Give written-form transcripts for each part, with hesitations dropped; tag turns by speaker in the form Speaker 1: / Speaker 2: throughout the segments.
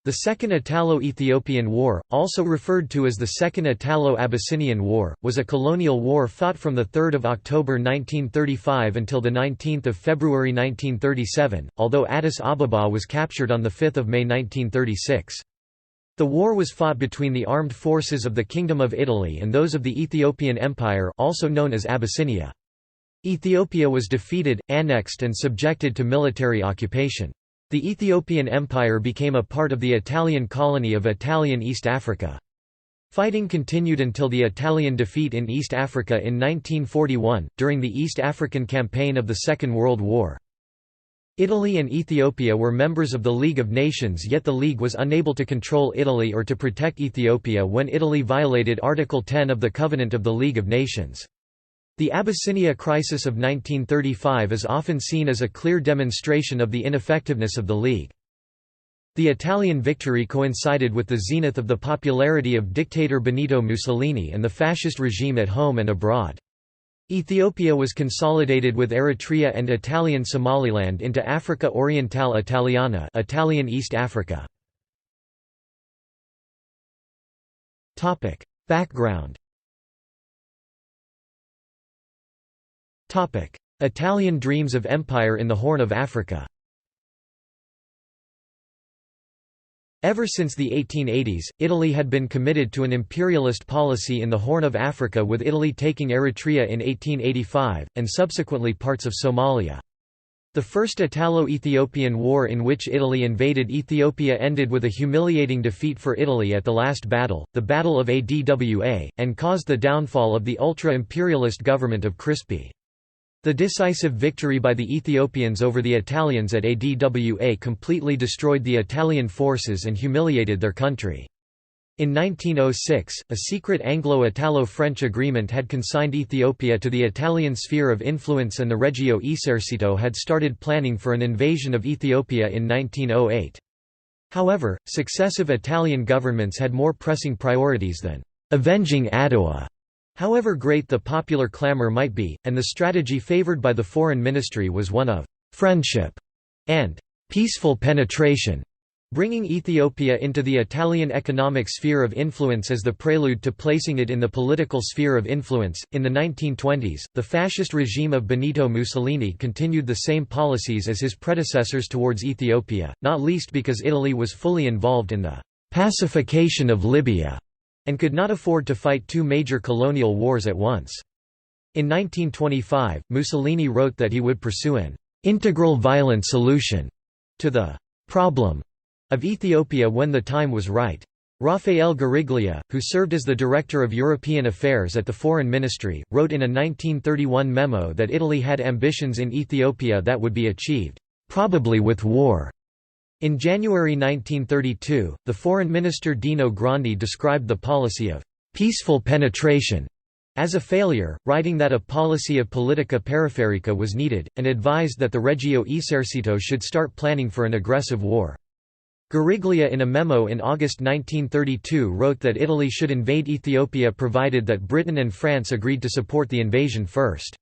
Speaker 1: The Second Italo-Ethiopian War, also referred to as the Second Italo-Abyssinian War, was a colonial war fought from 3 October 1935 until 19 February 1937, although Addis Ababa was captured on 5 May 1936. The war was fought between the armed forces of the Kingdom of Italy and those of the Ethiopian Empire, also known as Abyssinia. Ethiopia was defeated, annexed and subjected to military occupation. The Ethiopian Empire became a part of the Italian colony of Italian East Africa. Fighting continued until the Italian defeat in East Africa in 1941, during the East African Campaign of the Second World War. Italy and Ethiopia were members of the League of Nations, yet the League was unable to control Italy or to protect Ethiopia when Italy violated Article 10 of the Covenant of the League of Nations. The Abyssinia crisis of 1935 is often seen as a clear demonstration of the ineffectiveness of the League. The Italian victory coincided with the zenith of the popularity of dictator Benito Mussolini and the fascist regime at home and abroad. Ethiopia was consolidated with Eritrea and Italian Somaliland into Africa Orientale Italiana, Italian East Africa. Topic: Background. Topic: Italian dreams of empire in the Horn of Africa. Ever since the 1880s, Italy had been committed to an imperialist policy in the Horn of Africa, with Italy taking Eritrea in 1885, and subsequently parts of Somalia. The First Italo-Ethiopian War, in which Italy invaded Ethiopia, ended with a humiliating defeat for Italy at the last battle, the Battle of Adwa, and caused the downfall of the ultra-imperialist government of Crispi. The decisive victory by the Ethiopians over the Italians at Adwa completely destroyed the Italian forces and humiliated their country. In 1906, a secret Anglo-Italo-French agreement had consigned Ethiopia to the Italian sphere of influence, and the Regio Esercito had started planning for an invasion of Ethiopia in 1908. However, successive Italian governments had more pressing priorities than avenging Adwa. However great the popular clamor might be, and the strategy favored by the foreign ministry was one of friendship and peaceful penetration, bringing Ethiopia into the Italian economic sphere of influence as the prelude to placing it in the political sphere of influence. In the 1920s, the fascist regime of Benito Mussolini continued the same policies as his predecessors towards Ethiopia, not least because Italy was fully involved in the pacification of Libya and could not afford to fight two major colonial wars at once. In 1925, Mussolini wrote that he would pursue an integral violent solution to the problem of Ethiopia when the time was right. Rafael Gariglia, who served as the Director of European Affairs at the Foreign Ministry, wrote in a 1931 memo that Italy had ambitions in Ethiopia that would be achieved, probably with war. In January 1932, the Foreign Minister Dino Grandi described the policy of peaceful penetration as a failure, writing that a policy of politica periferica was needed, and advised that the Regio Esercito should start planning for an aggressive war. Gariglia, in a memo in August 1932, wrote that Italy should invade Ethiopia provided that Britain and France agreed to support the invasion first.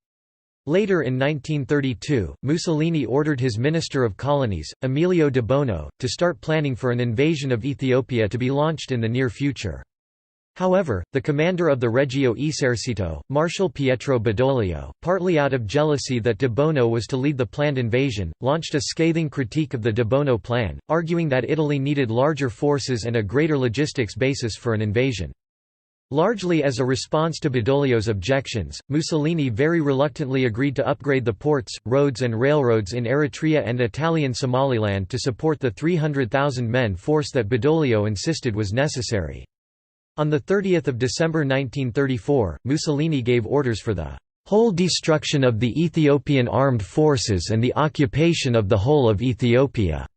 Speaker 1: Later in 1932, Mussolini ordered his Minister of Colonies, Emilio de Bono, to start planning for an invasion of Ethiopia to be launched in the near future. However, the commander of the Regio Esercito, Marshal Pietro Badoglio, partly out of jealousy that de Bono was to lead the planned invasion, launched a scathing critique of the de Bono plan, arguing that Italy needed larger forces and a greater logistics basis for an invasion. Largely as a response to Badoglio's objections, Mussolini very reluctantly agreed to upgrade the ports, roads and railroads in Eritrea and Italian Somaliland to support the 300,000-men force that Badoglio insisted was necessary. On 30 December 1934, Mussolini gave orders for the whole destruction of the Ethiopian armed forces and the occupation of the whole of Ethiopia.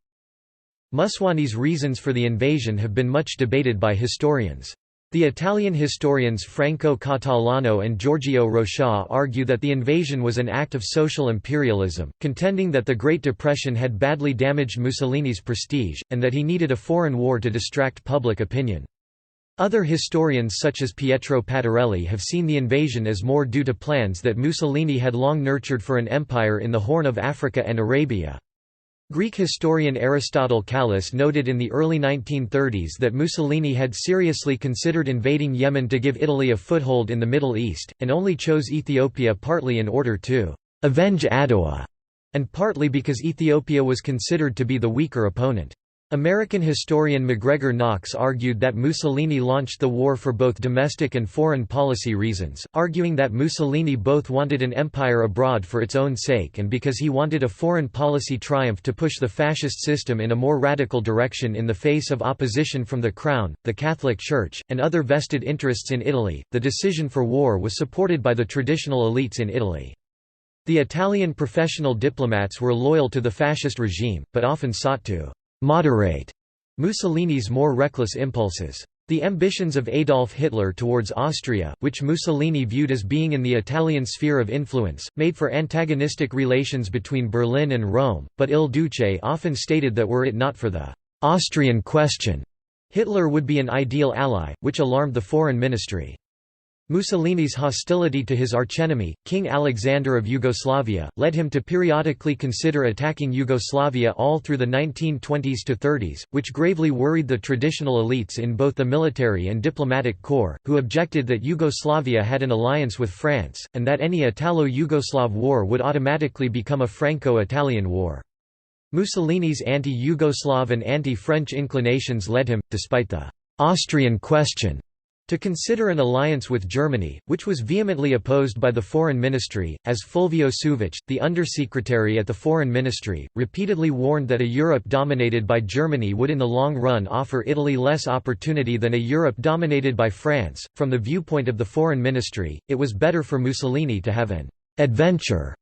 Speaker 1: Mussolini's reasons for the invasion have been much debated by historians. The Italian historians Franco Catalano and Giorgio Rocha argue that the invasion was an act of social imperialism, contending that the Great Depression had badly damaged Mussolini's prestige, and that he needed a foreign war to distract public opinion. Other historians such as Pietro Patarelli have seen the invasion as more due to plans that Mussolini had long nurtured for an empire in the Horn of Africa and Arabia. Greek historian Aristotle Kallis noted in the early 1930s that Mussolini had seriously considered invading Yemen to give Italy a foothold in the Middle East, and only chose Ethiopia partly in order to «avenge Adowa», and partly because Ethiopia was considered to be the weaker opponent. American historian MacGregor Knox argued that Mussolini launched the war for both domestic and foreign policy reasons, arguing that Mussolini both wanted an empire abroad for its own sake and because he wanted a foreign policy triumph to push the fascist system in a more radical direction in the face of opposition from the Crown, the Catholic Church, and other vested interests in Italy. The decision for war was supported by the traditional elites in Italy. The Italian professional diplomats were loyal to the fascist regime, but often sought to moderate Mussolini's more reckless impulses. The ambitions of Adolf Hitler towards Austria, which Mussolini viewed as being in the Italian sphere of influence, made for antagonistic relations between Berlin and Rome, but Il Duce often stated that were it not for the Austrian question, Hitler would be an ideal ally, which alarmed the foreign ministry. Mussolini's hostility to his archenemy, King Alexander of Yugoslavia, led him to periodically consider attacking Yugoslavia all through the 1920s to 30s, which gravely worried the traditional elites in both the military and diplomatic corps, who objected that Yugoslavia had an alliance with France, and that any Italo-Yugoslav war would automatically become a Franco-Italian war. Mussolini's anti-Yugoslav and anti-French inclinations led him, despite the Austrian question, to consider an alliance with Germany, which was vehemently opposed by the Foreign Ministry, as Fulvio Suvic, the undersecretary at the Foreign Ministry, repeatedly warned that a Europe dominated by Germany would in the long run offer Italy less opportunity than a Europe dominated by France. From the viewpoint of the Foreign Ministry, it was better for Mussolini to have an adventure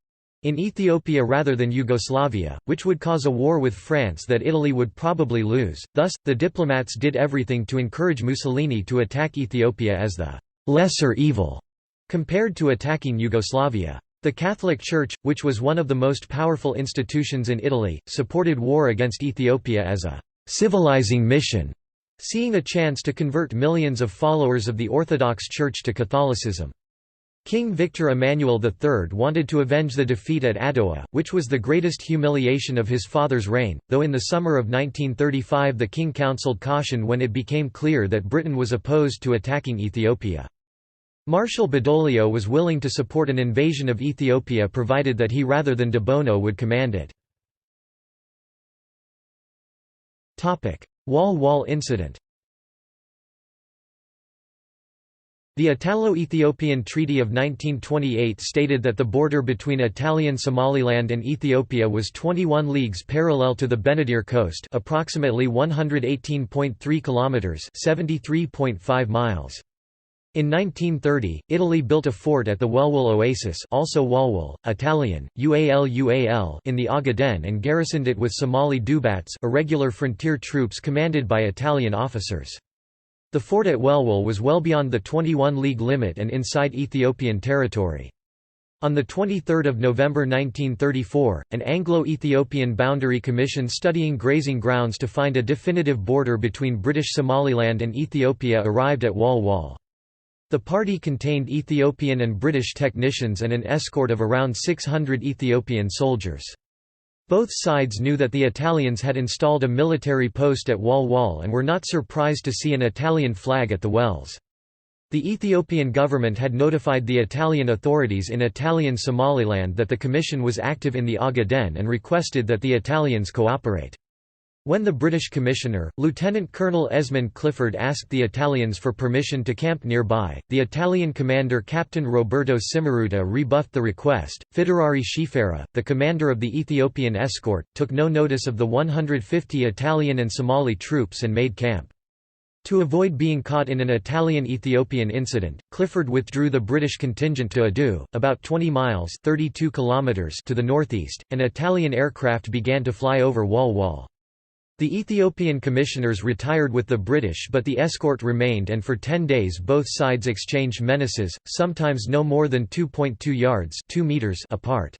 Speaker 1: in Ethiopia rather than Yugoslavia, which would cause a war with France that Italy would probably lose. Thus, the diplomats did everything to encourage Mussolini to attack Ethiopia as the lesser evil, compared to attacking Yugoslavia. The Catholic Church, which was one of the most powerful institutions in Italy, supported war against Ethiopia as a civilizing mission, seeing a chance to convert millions of followers of the Orthodox Church to Catholicism. King Victor Emmanuel III wanted to avenge the defeat at Adowa, which was the greatest humiliation of his father's reign, though in the summer of 1935 the king counselled caution when it became clear that Britain was opposed to attacking Ethiopia. Marshal Badoglio was willing to support an invasion of Ethiopia provided that he rather than de Bono would command it. Wall incident. The Italo-Ethiopian Treaty of 1928 stated that the border between Italian Somaliland and Ethiopia was 21 leagues parallel to the Benadir coast, approximately 118.3 kilometers, 73.5 miles. In 1930, Italy built a fort at the Welwel Oasis, also Walwal, Italian, Ual, in the Ogaden and garrisoned it with Somali Dubats, irregular frontier troops commanded by Italian officers. The fort at Welwel was well beyond the 21-league limit and inside Ethiopian territory. On 23 November 1934, an Anglo-Ethiopian boundary commission studying grazing grounds to find a definitive border between British Somaliland and Ethiopia arrived at Walwal. The party contained Ethiopian and British technicians and an escort of around 600 Ethiopian soldiers. Both sides knew that the Italians had installed a military post at Walwal and were not surprised to see an Italian flag at the wells. The Ethiopian government had notified the Italian authorities in Italian Somaliland that the commission was active in the Ogaden and requested that the Italians cooperate. When the British commissioner, Lieutenant Colonel Esmond Clifford, asked the Italians for permission to camp nearby, the Italian commander Captain Roberto Cimaruta rebuffed the request. Fidarari Shifera, the commander of the Ethiopian escort, took no notice of the 150 Italian and Somali troops and made camp. To avoid being caught in an Italian-Ethiopian incident, Clifford withdrew the British contingent to Adu, about 20 miles (32 kilometers) to the northeast, and Italian aircraft began to fly over Walwal. The Ethiopian commissioners retired with the British, but the escort remained, and for 10 days both sides exchanged menaces, sometimes no more than 2.2 yards (2 meters) apart.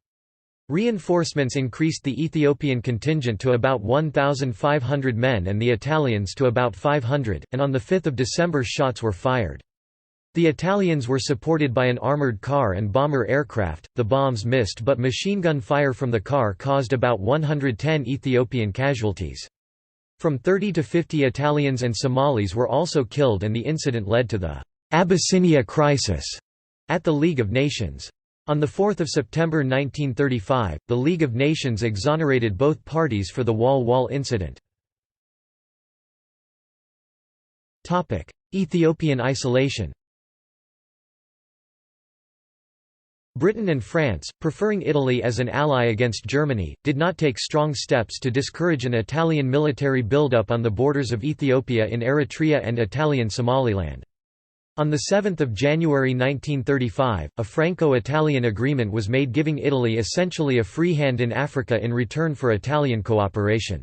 Speaker 1: Reinforcements increased the Ethiopian contingent to about 1,500 men and the Italians to about 500, and on 5 December shots were fired. The Italians were supported by an armored car and bomber aircraft. The bombs missed, but machine gun fire from the car caused about 110 Ethiopian casualties. From 30 to 50 Italians and Somalis were also killed, and the incident led to the Abyssinia Crisis at the League of Nations. On 4 September 1935, the League of Nations exonerated both parties for the Wall incident. Ethiopian isolation. Britain and France, preferring Italy as an ally against Germany, did not take strong steps to discourage an Italian military buildup on the borders of Ethiopia in Eritrea and Italian Somaliland. On 7 January 1935, a Franco-Italian agreement was made giving Italy essentially a free hand in Africa in return for Italian cooperation.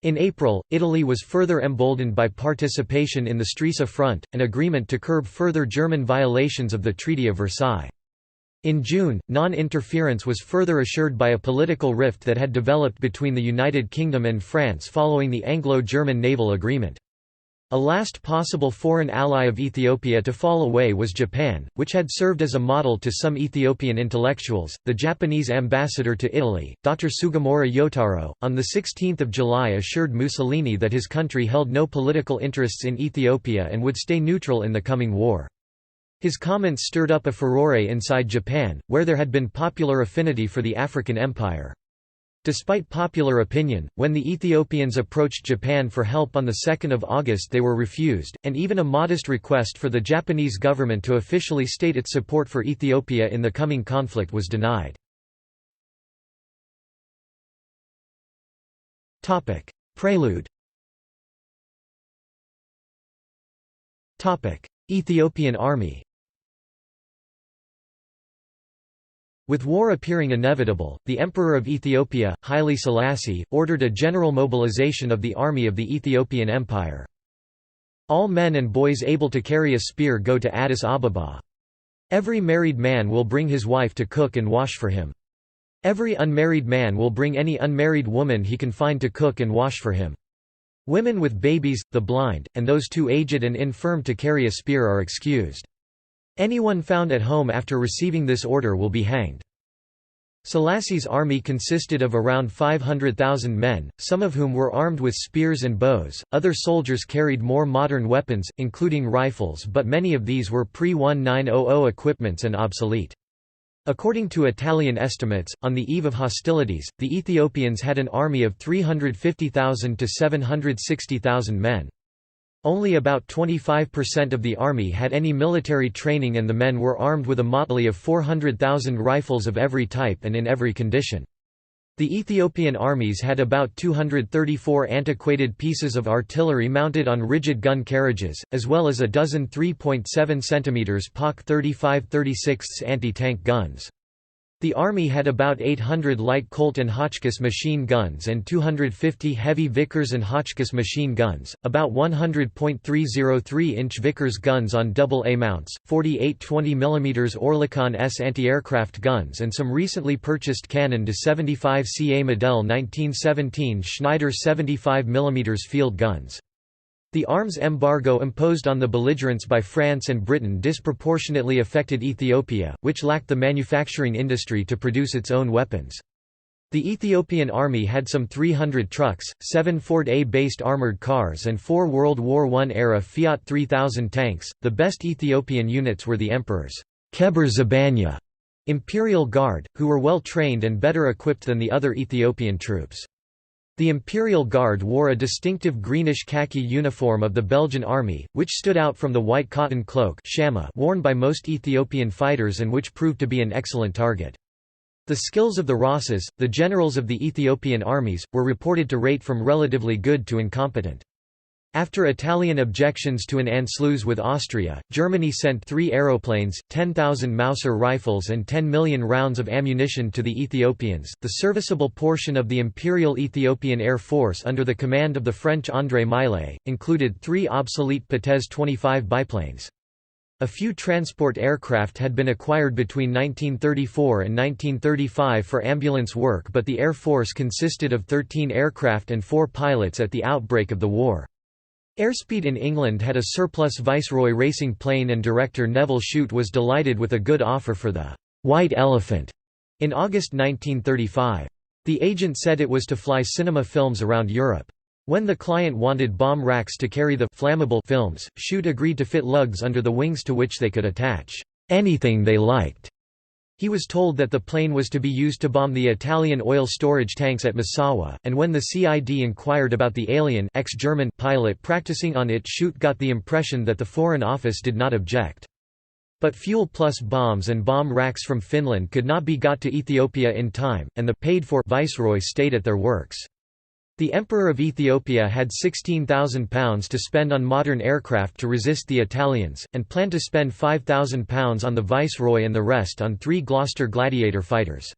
Speaker 1: In April, Italy was further emboldened by participation in the Stresa Front, an agreement to curb further German violations of the Treaty of Versailles. In June, non-interference was further assured by a political rift that had developed between the United Kingdom and France following the Anglo-German naval agreement. A last possible foreign ally of Ethiopia to fall away was Japan, which had served as a model to some Ethiopian intellectuals. The Japanese ambassador to Italy, Dr. Sugimura Yotaro, on 16 July assured Mussolini that his country held no political interests in Ethiopia and would stay neutral in the coming war. His comments stirred up a furore inside Japan, where there had been popular affinity for the African Empire. Despite popular opinion, when the Ethiopians approached Japan for help on 2 August they were refused, and even a modest request for the Japanese government to officially state its support for Ethiopia in the coming conflict was denied. Prelude. Ethiopian Army. With war appearing inevitable, the Emperor of Ethiopia, Haile Selassie, ordered a general mobilization of the army of the Ethiopian Empire. All men and boys able to carry a spear go to Addis Ababa. Every married man will bring his wife to cook and wash for him. Every unmarried man will bring any unmarried woman he can find to cook and wash for him. Women with babies, the blind, and those too aged and infirm to carry a spear are excused. Anyone found at home after receiving this order will be hanged. Selassie's army consisted of around 500,000 men, some of whom were armed with spears and bows. Other soldiers carried more modern weapons, including rifles, but many of these were pre-1900 equipments and obsolete. According to Italian estimates, on the eve of hostilities, the Ethiopians had an army of 350,000 to 760,000 men. Only about 25% of the army had any military training, and the men were armed with a motley of 400,000 rifles of every type and in every condition. The Ethiopian armies had about 234 antiquated pieces of artillery mounted on rigid gun carriages, as well as a dozen 3.7 cm POC 35-36 anti-tank guns. The army had about 800 light Colt and Hotchkiss machine guns and 250 heavy Vickers and Hotchkiss machine guns, about 100 .303-inch Vickers guns on AA mounts, 48 20mm Oerlikon S anti-aircraft guns, and some recently purchased cannon to 75 ca Model 1917 Schneider 75mm field guns. The arms embargo imposed on the belligerents by France and Britain disproportionately affected Ethiopia, which lacked the manufacturing industry to produce its own weapons. The Ethiopian army had some 300 trucks, 7 Ford A-based armored cars and 4 World War I-era Fiat 3000 tanks. The best Ethiopian units were the Emperor's Keber Zabanya Imperial Guard, who were well trained and better equipped than the other Ethiopian troops. The Imperial Guard wore a distinctive greenish khaki uniform of the Belgian army, which stood out from the white cotton cloak worn by most Ethiopian fighters and which proved to be an excellent target. The skills of the Rosses, the generals of the Ethiopian armies, were reported to rate from relatively good to incompetent. After Italian objections to an Anschluss with Austria, Germany sent 3 aeroplanes, 10,000 Mauser rifles and 10 million rounds of ammunition to the Ethiopians. The serviceable portion of the Imperial Ethiopian Air Force under the command of the French André Millet included 3 obsolete Pitez 25 biplanes. A few transport aircraft had been acquired between 1934 and 1935 for ambulance work, but the Air Force consisted of 13 aircraft and 4 pilots at the outbreak of the war. Airspeed in England had a surplus Viceroy racing plane and director Neville Shute was delighted with a good offer for the «White Elephant» in August 1935. The agent said it was to fly cinema films around Europe. When the client wanted bomb racks to carry the «flammable» films, Shute agreed to fit lugs under the wings to which they could attach «anything they liked». He was told that the plane was to be used to bomb the Italian oil storage tanks at Massawa, and when the CID inquired about the alien ex-German pilot practicing on it, Shute got the impression that the Foreign Office did not object. But fuel plus bombs and bomb racks from Finland could not be got to Ethiopia in time, and the paid-for Viceroy stayed at their works. The Emperor of Ethiopia had £16,000 to spend on modern aircraft to resist the Italians, and planned to spend £5,000 on the Viceroy and the rest on 3 Gloucester Gladiator fighters.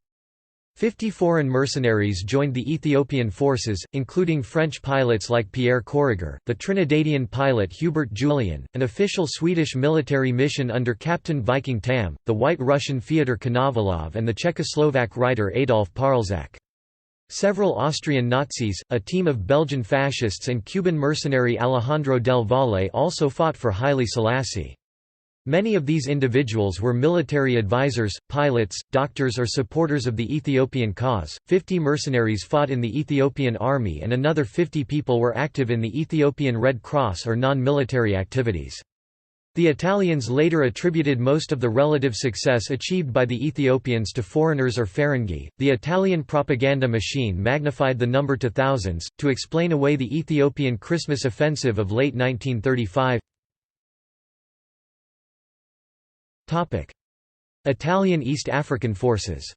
Speaker 1: 50 foreign mercenaries joined the Ethiopian forces, including French pilots like Pierre Corriger, the Trinidadian pilot Hubert Julian, an official Swedish military mission under Captain Viking Tam, the White Russian Fyodor Konovalov and the Czechoslovak writer Adolf Parlzak. Several Austrian Nazis, a team of Belgian fascists and Cuban mercenary Alejandro del Valle also fought for Haile Selassie. Many of these individuals were military advisors, pilots, doctors or supporters of the Ethiopian cause. 50 mercenaries fought in the Ethiopian army and another 50 people were active in the Ethiopian Red Cross or non-military activities. The Italians later attributed most of the relative success achieved by the Ethiopians to foreigners or Ferengi. The Italian propaganda machine magnified the number to thousands, to explain away the Ethiopian Christmas offensive of late 1935. Italian East African forces.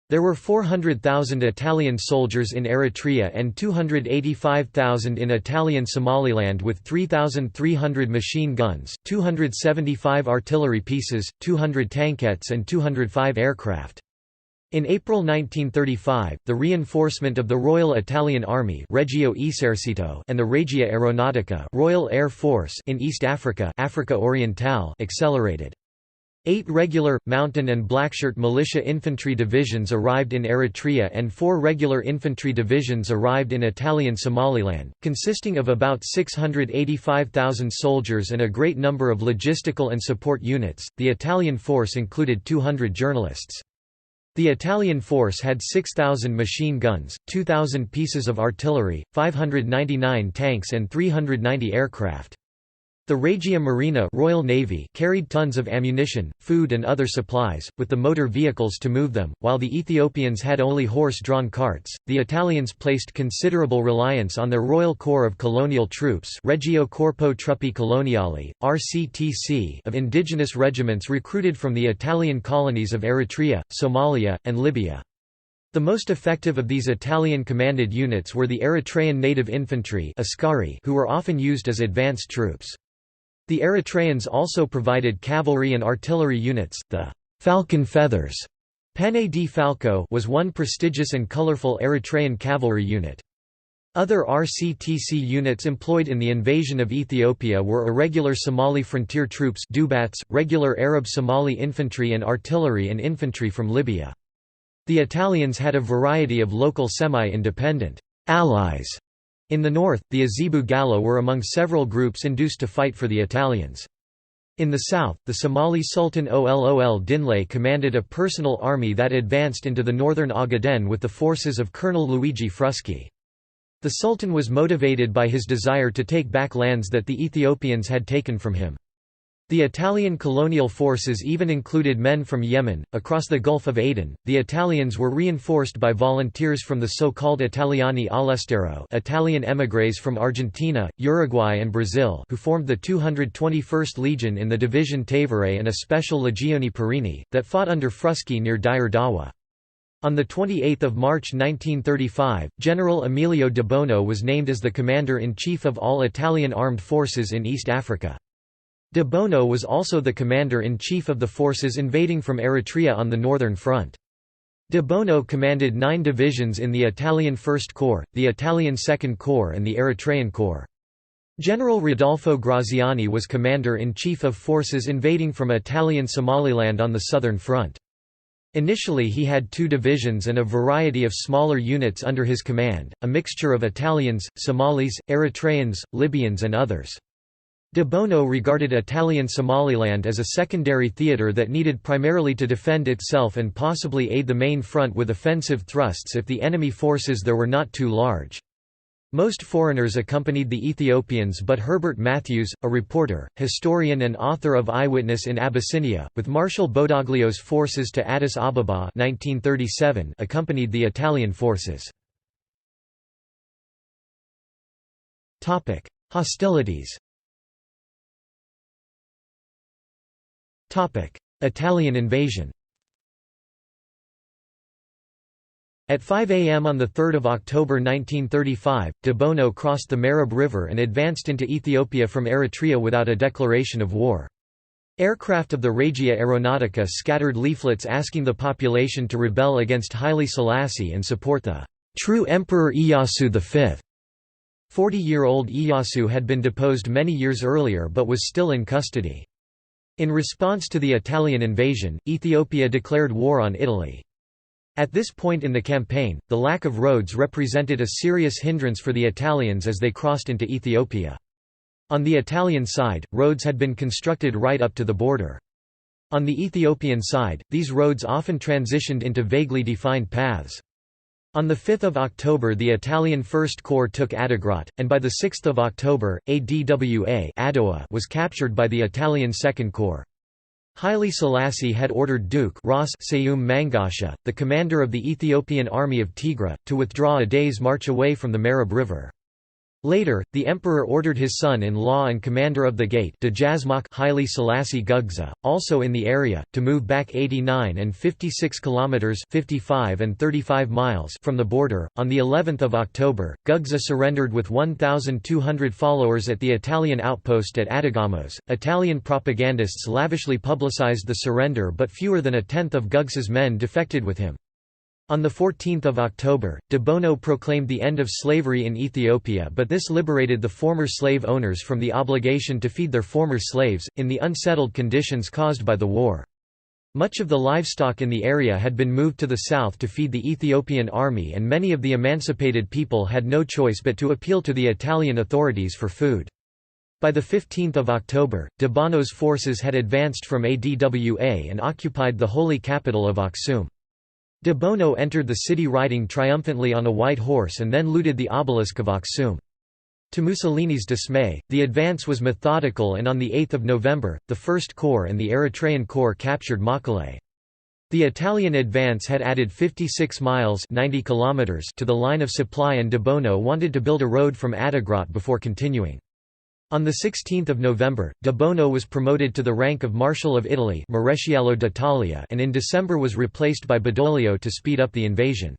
Speaker 1: There were 400,000 Italian soldiers in Eritrea and 285,000 in Italian Somaliland with 3,300 machine guns, 275 artillery pieces, 200 tankettes and 205 aircraft. In April 1935, the reinforcement of the Royal Italian Army Regio Esercito and the Regia Aeronautica Royal Air Force in East Africa Africa Orientale accelerated. 8 regular, mountain and blackshirt militia infantry divisions arrived in Eritrea and 4 regular infantry divisions arrived in Italian Somaliland, consisting of about 685,000 soldiers and a great number of logistical and support units. The Italian force included 200 journalists. The Italian force had 6,000 machine guns, 2,000 pieces of artillery, 599 tanks and 390 aircraft. The Regia Marina Royal Navy carried tons of ammunition, food and other supplies, with the motor vehicles to move them, while the Ethiopians had only horse-drawn carts. The Italians placed considerable reliance on their Royal Corps of Colonial Troops Regio Corpo Truppi Coloniali, RCTC of indigenous regiments recruited from the Italian colonies of Eritrea, Somalia, and Libya. The most effective of these Italian-commanded units were the Eritrean Native Infantry Askari, who were often used as advanced troops. The Eritreans also provided cavalry and artillery units. The Falcon Feathers Pane di Falco was one prestigious and colorful Eritrean cavalry unit. Other RCTC units employed in the invasion of Ethiopia were irregular Somali frontier troops Dubats, regular Arab Somali infantry and artillery and infantry from Libya. The Italians had a variety of local semi-independent allies. In the north, the Azebu Gallo were among several groups induced to fight for the Italians. In the south, the Somali Sultan Ol Dinlay commanded a personal army that advanced into the northern Ogaden with the forces of Colonel Luigi Frusci. The Sultan was motivated by his desire to take back lands that the Ethiopians had taken from him. The Italian colonial forces even included men from Yemen. Across the Gulf of Aden, the Italians were reinforced by volunteers from the so-called Italiani all'estero, Italian émigrés from Argentina, Uruguay and Brazil, who formed the 221st Legion in the Division Tevere and a special Legione Perini, that fought under Frusci near Dire Dawa. On 28 March 1935, General Emilio de Bono was named as the Commander-in-Chief of all Italian armed forces in East Africa. De Bono was also the commander-in-chief of the forces invading from Eritrea on the Northern Front. De Bono commanded 9 divisions in the Italian First Corps, the Italian Second Corps and the Eritrean Corps. General Rodolfo Graziani was commander-in-chief of forces invading from Italian Somaliland on the Southern Front. Initially he had 2 divisions and a variety of smaller units under his command, a mixture of Italians, Somalis, Eritreans, Libyans and others. De Bono regarded Italian Somaliland as a secondary theatre that needed primarily to defend itself and possibly aid the main front with offensive thrusts if the enemy forces there were not too large. Most foreigners accompanied the Ethiopians, but Herbert Matthews, a reporter, historian and author of Eyewitness in Abyssinia, with Marshal Badoglio's forces to Addis Ababa 1937, accompanied the Italian forces. Hostilities. Italian invasion. At 5 a.m. on 3 October 1935, de Bono crossed the Marab River and advanced into Ethiopia from Eritrea without a declaration of war. Aircraft of the Regia Aeronautica scattered leaflets asking the population to rebel against Haile Selassie and support the true Emperor Iyasu V. 40-year-old Iyasu had been deposed many years earlier but was still in custody. In response to the Italian invasion, Ethiopia declared war on Italy. At this point in the campaign, the lack of roads represented a serious hindrance for the Italians as they crossed into Ethiopia. On the Italian side, roads had been constructed right up to the border. On the Ethiopian side, these roads often transitioned into vaguely defined paths. On 5 October the Italian First Corps took Adigrat, and by 6 October, Adwa was captured by the Italian Second Corps. Haile Selassie had ordered Duke Ras Seyum Mangasha, the commander of the Ethiopian army of Tigray, to withdraw a day's march away from the Marab River. Later, the emperor ordered his son-in-law and commander of the Gate Dejazmach Haile Selassie Gugza, also in the area, to move back 89 and 56 kilometers (55 and 35 miles) from the border. On the 11th of October, Gugza surrendered with 1,200 followers at the Italian outpost at Adigamos. Italian propagandists lavishly publicized the surrender, but fewer than a tenth of Gugza's men defected with him. On 14 October, de Bono proclaimed the end of slavery in Ethiopia, but this liberated the former slave owners from the obligation to feed their former slaves, in the unsettled conditions caused by the war. Much of the livestock in the area had been moved to the south to feed the Ethiopian army, and many of the emancipated people had no choice but to appeal to the Italian authorities for food. By 15 October, de Bono's forces had advanced from Adwa and occupied the holy capital of Aksum. De Bono entered the city riding triumphantly on a white horse and then looted the obelisk of Aksum. To Mussolini's dismay, the advance was methodical, and on 8 November, the First Corps and the Eritrean Corps captured Mekelle. The Italian advance had added 56 miles 90 kilometers to the line of supply, and de Bono wanted to build a road from Adigrat before continuing. On 16 November, de Bono was promoted to the rank of Marshal of Italy Maresciallo d'Italia, and in December was replaced by Badoglio to speed up the invasion.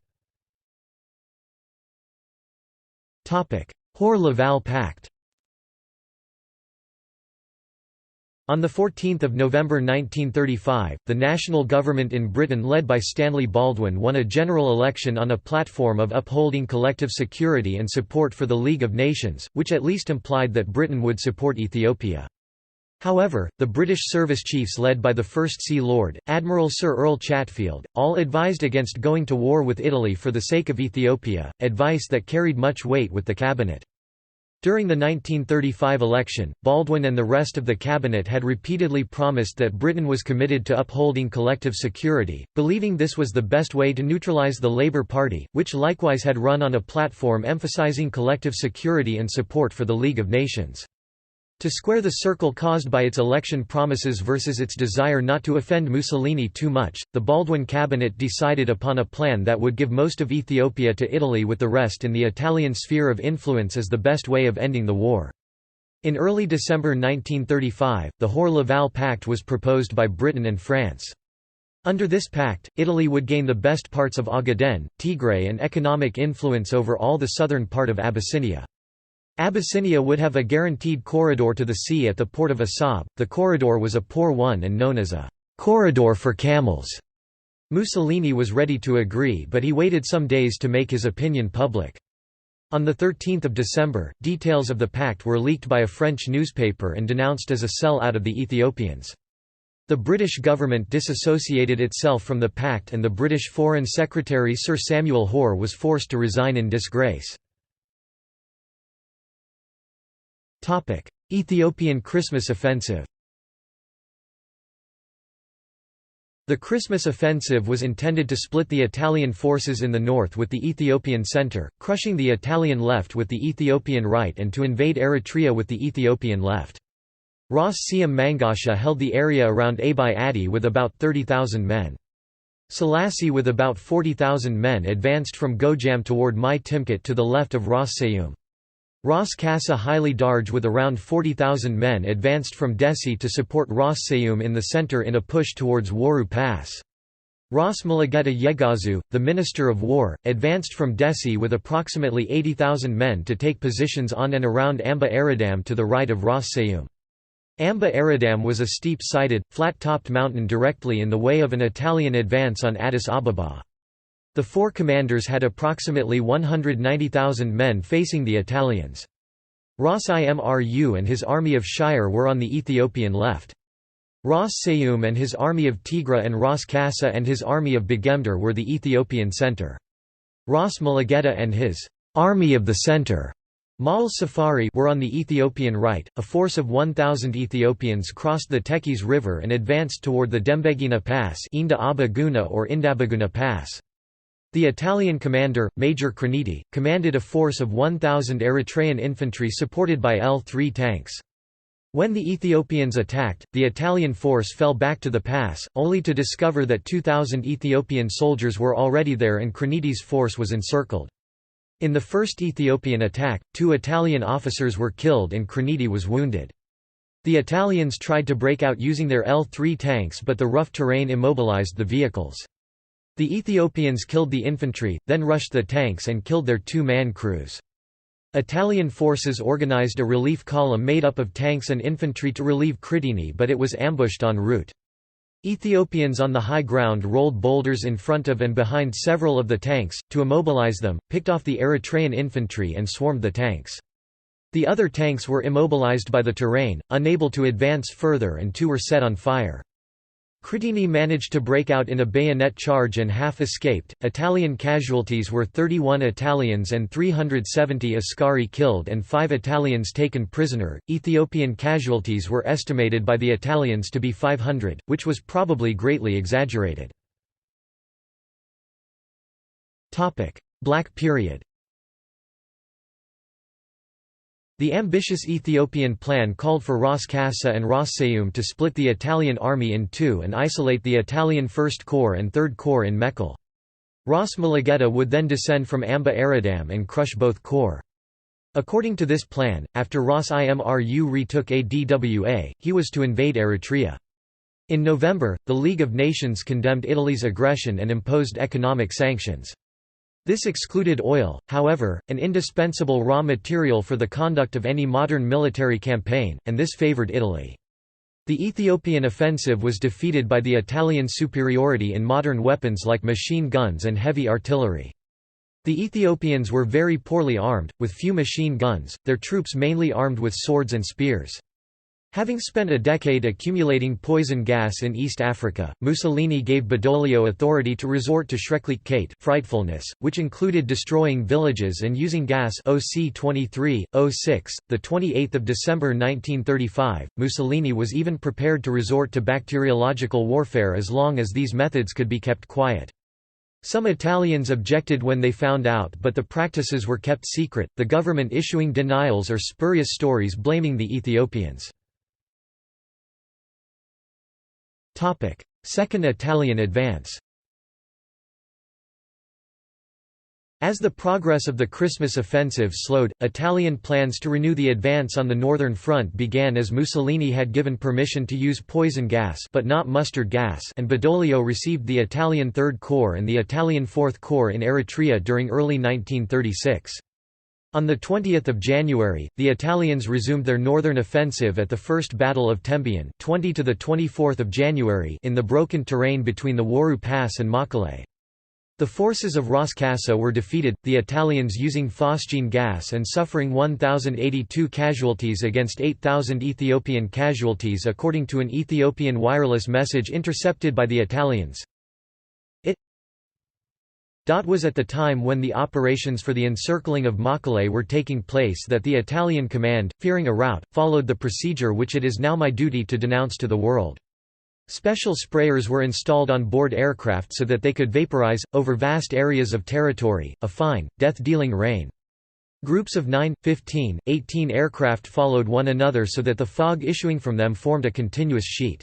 Speaker 1: Hoare-Laval Pact. On 14 November 1935, the national government in Britain led by Stanley Baldwin won a general election on a platform of upholding collective security and support for the League of Nations, which at least implied that Britain would support Ethiopia. However, the British service chiefs led by the First Sea Lord, Admiral Sir Earl Chatfield, all advised against going to war with Italy for the sake of Ethiopia, advice that carried much weight with the cabinet. During the 1935 election, Baldwin and the rest of the cabinet had repeatedly promised that Britain was committed to upholding collective security, believing this was the best way to neutralize the Labour Party, which likewise had run on a platform emphasizing collective security and support for the League of Nations. To square the circle caused by its election promises versus its desire not to offend Mussolini too much, the Baldwin cabinet decided upon a plan that would give most of Ethiopia to Italy, with the rest in the Italian sphere of influence, as the best way of ending the war. In early December 1935, the Hoare-Laval Pact was proposed by Britain and France. Under this pact, Italy would gain the best parts of Ogaden, Tigray, and economic influence over all the southern part of Abyssinia. Abyssinia would have a guaranteed corridor to the sea at the port of Assab. The corridor was a poor one and known as a corridor for camels. Mussolini was ready to agree, but he waited some days to make his opinion public. On 13 December, details of the pact were leaked by a French newspaper and denounced as a sell-out of the Ethiopians. The British government disassociated itself from the pact and the British Foreign Secretary Sir Samuel Hoare was forced to resign in disgrace. Ethiopian Christmas offensive. The Christmas offensive was intended to split the Italian forces in the north with the Ethiopian centre, crushing the Italian left with the Ethiopian right, and to invade Eritrea with the Ethiopian left. Ras Siem Mangasha held the area around Abiy Adi with about 30,000 men. Selassie with about 40,000 men advanced from Gojam toward Mai Timkit to the left of Ras Sayum. Ras Kassa Haile Darj with around 40,000 men advanced from Desi to support Ras Sayum in the centre in a push towards Waru Pass. Ras Mulugeta Yegazu, the Minister of War, advanced from Desi with approximately 80,000 men to take positions on and around Amba Aradam to the right of Ras Sayum. Amba Aradam was a steep-sided, flat-topped mountain directly in the way of an Italian advance on Addis Ababa. The four commanders had approximately 190,000 men facing the Italians. Ras Imru and his army of Shire were on the Ethiopian left. Ras Sayum and his army of Tigra and Ras Kassa and his army of Begemder were the Ethiopian centre. Ras Mulugeta and his army of the centre, Mal Safari, were on the Ethiopian right. A force of 1,000 Ethiopians crossed the Tekes River and advanced toward the Dembegina Pass, Inda Abaguna or Indabaguna Pass. The Italian commander, Major Creniti, commanded a force of 1,000 Eritrean infantry supported by L3 tanks. When the Ethiopians attacked, the Italian force fell back to the pass, only to discover that 2,000 Ethiopian soldiers were already there and Creniti's force was encircled. In the first Ethiopian attack, 2 Italian officers were killed and Creniti was wounded. The Italians tried to break out using their L3 tanks, but the rough terrain immobilized the vehicles. The Ethiopians killed the infantry, then rushed the tanks and killed their 2-man crews. Italian forces organized a relief column made up of tanks and infantry to relieve Cretini, but it was ambushed en route. Ethiopians on the high ground rolled boulders in front of and behind several of the tanks, to immobilize them, picked off the Eritrean infantry and swarmed the tanks. The other tanks were immobilized by the terrain, unable to advance further, and 2 were set on fire. Cretini managed to break out in a bayonet charge and half escaped. Italian casualties were 31 Italians and 370 Askari killed and 5 Italians taken prisoner. Ethiopian casualties were estimated by the Italians to be 500, which was probably greatly exaggerated. Topic: Black Period. The ambitious Ethiopian plan called for Ras Kassa and Ras Sayum to split the Italian army in 2 and isolate the Italian 1st Corps and 3rd Corps in Mekelle. Ras Mulugeta would then descend from Amba Aradam and crush both corps. According to this plan, after Ras Imru retook Adwa, he was to invade Eritrea. In November, the League of Nations condemned Italy's aggression and imposed economic sanctions. This excluded oil, however, an indispensable raw material for the conduct of any modern military campaign, and this favored Italy. The Ethiopian offensive was defeated by the Italian superiority in modern weapons like machine guns and heavy artillery. The Ethiopians were very poorly armed, with few machine guns, their troops mainly armed with swords and spears. Having spent a decade accumulating poison gas in East Africa, Mussolini gave Badoglio authority to resort to Schrecklichkeit, frightfulness, which included destroying villages and using gas. OC 23-06, the 28th of December 1935, Mussolini was even prepared to resort to bacteriological warfare as long as these methods could be kept quiet. Some Italians objected when they found out, but the practices were kept secret, the government issuing denials or spurious stories blaming the Ethiopians. Second Italian advance. As the progress of the Christmas offensive slowed, Italian plans to renew the advance on the northern front began as Mussolini had given permission to use poison gas but not mustard gas, and Badoglio received the Italian 3rd Corps and the Italian 4th Corps in Eritrea during early 1936. On 20 January, the Italians resumed their northern offensive at the First Battle of Tembian 20 to 24 January in the broken terrain between the Waru Pass and Mekelle. The forces of Ras Kassah were defeated, the Italians using phosgene gas and suffering 1,082 casualties against 8,000 Ethiopian casualties according to an Ethiopian wireless message intercepted by the Italians. It was at the time when the operations for the encircling of Mekelle were taking place that the Italian command, fearing a rout, followed the procedure which it is now my duty to denounce to the world. Special sprayers were installed on board aircraft so that they could vaporize, over vast areas of territory, a fine, death-dealing rain. Groups of 9, 15, 18 aircraft followed one another so that the fog issuing from them formed a continuous sheet.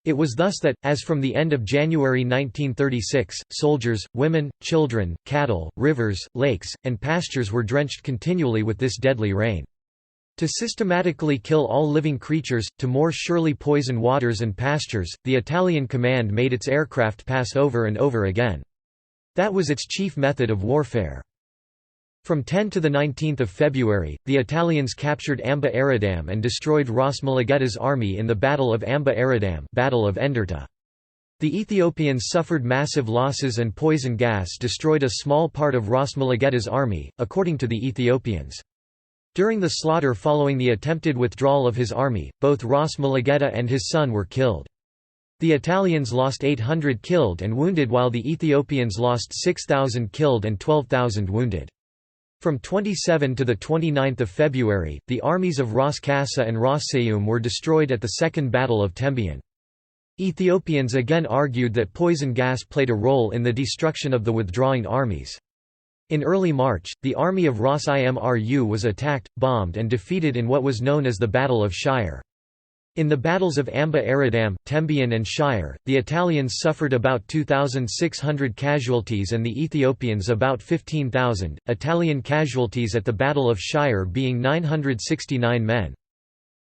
Speaker 1: It was thus that, as from the end of January 1936, soldiers, women, children, cattle, rivers, lakes, and pastures were drenched continually with this deadly rain. To systematically kill all living creatures, to more surely poison waters and pastures, the Italian command made its aircraft pass over and over again. That was its chief method of warfare. From 10 to 19 February, the Italians captured Amba Aradam and destroyed Ras Mulugeta's army in the Battle of Amba Aradam, Battle of Enderta. The Ethiopians suffered massive losses and poison gas destroyed a small part of Ras Mulugeta's army, according to the Ethiopians. During the slaughter following the attempted withdrawal of his army, both Ras Mulugeta and his son were killed. The Italians lost 800 killed and wounded while the Ethiopians lost 6,000 killed and 12,000 wounded. From 27 to 29 February, the armies of Ras Kassah and Ras Sayum were destroyed at the Second Battle of Tembian. Ethiopians again argued that poison gas played a role in the destruction of the withdrawing armies. In early March, the army of Ras Imru was attacked, bombed and defeated in what was known as the Battle of Shire. In the battles of Amba Aradam, Tembian and Shire, the Italians suffered about 2,600 casualties and the Ethiopians about 15,000, Italian casualties at the Battle of Shire being 969 men.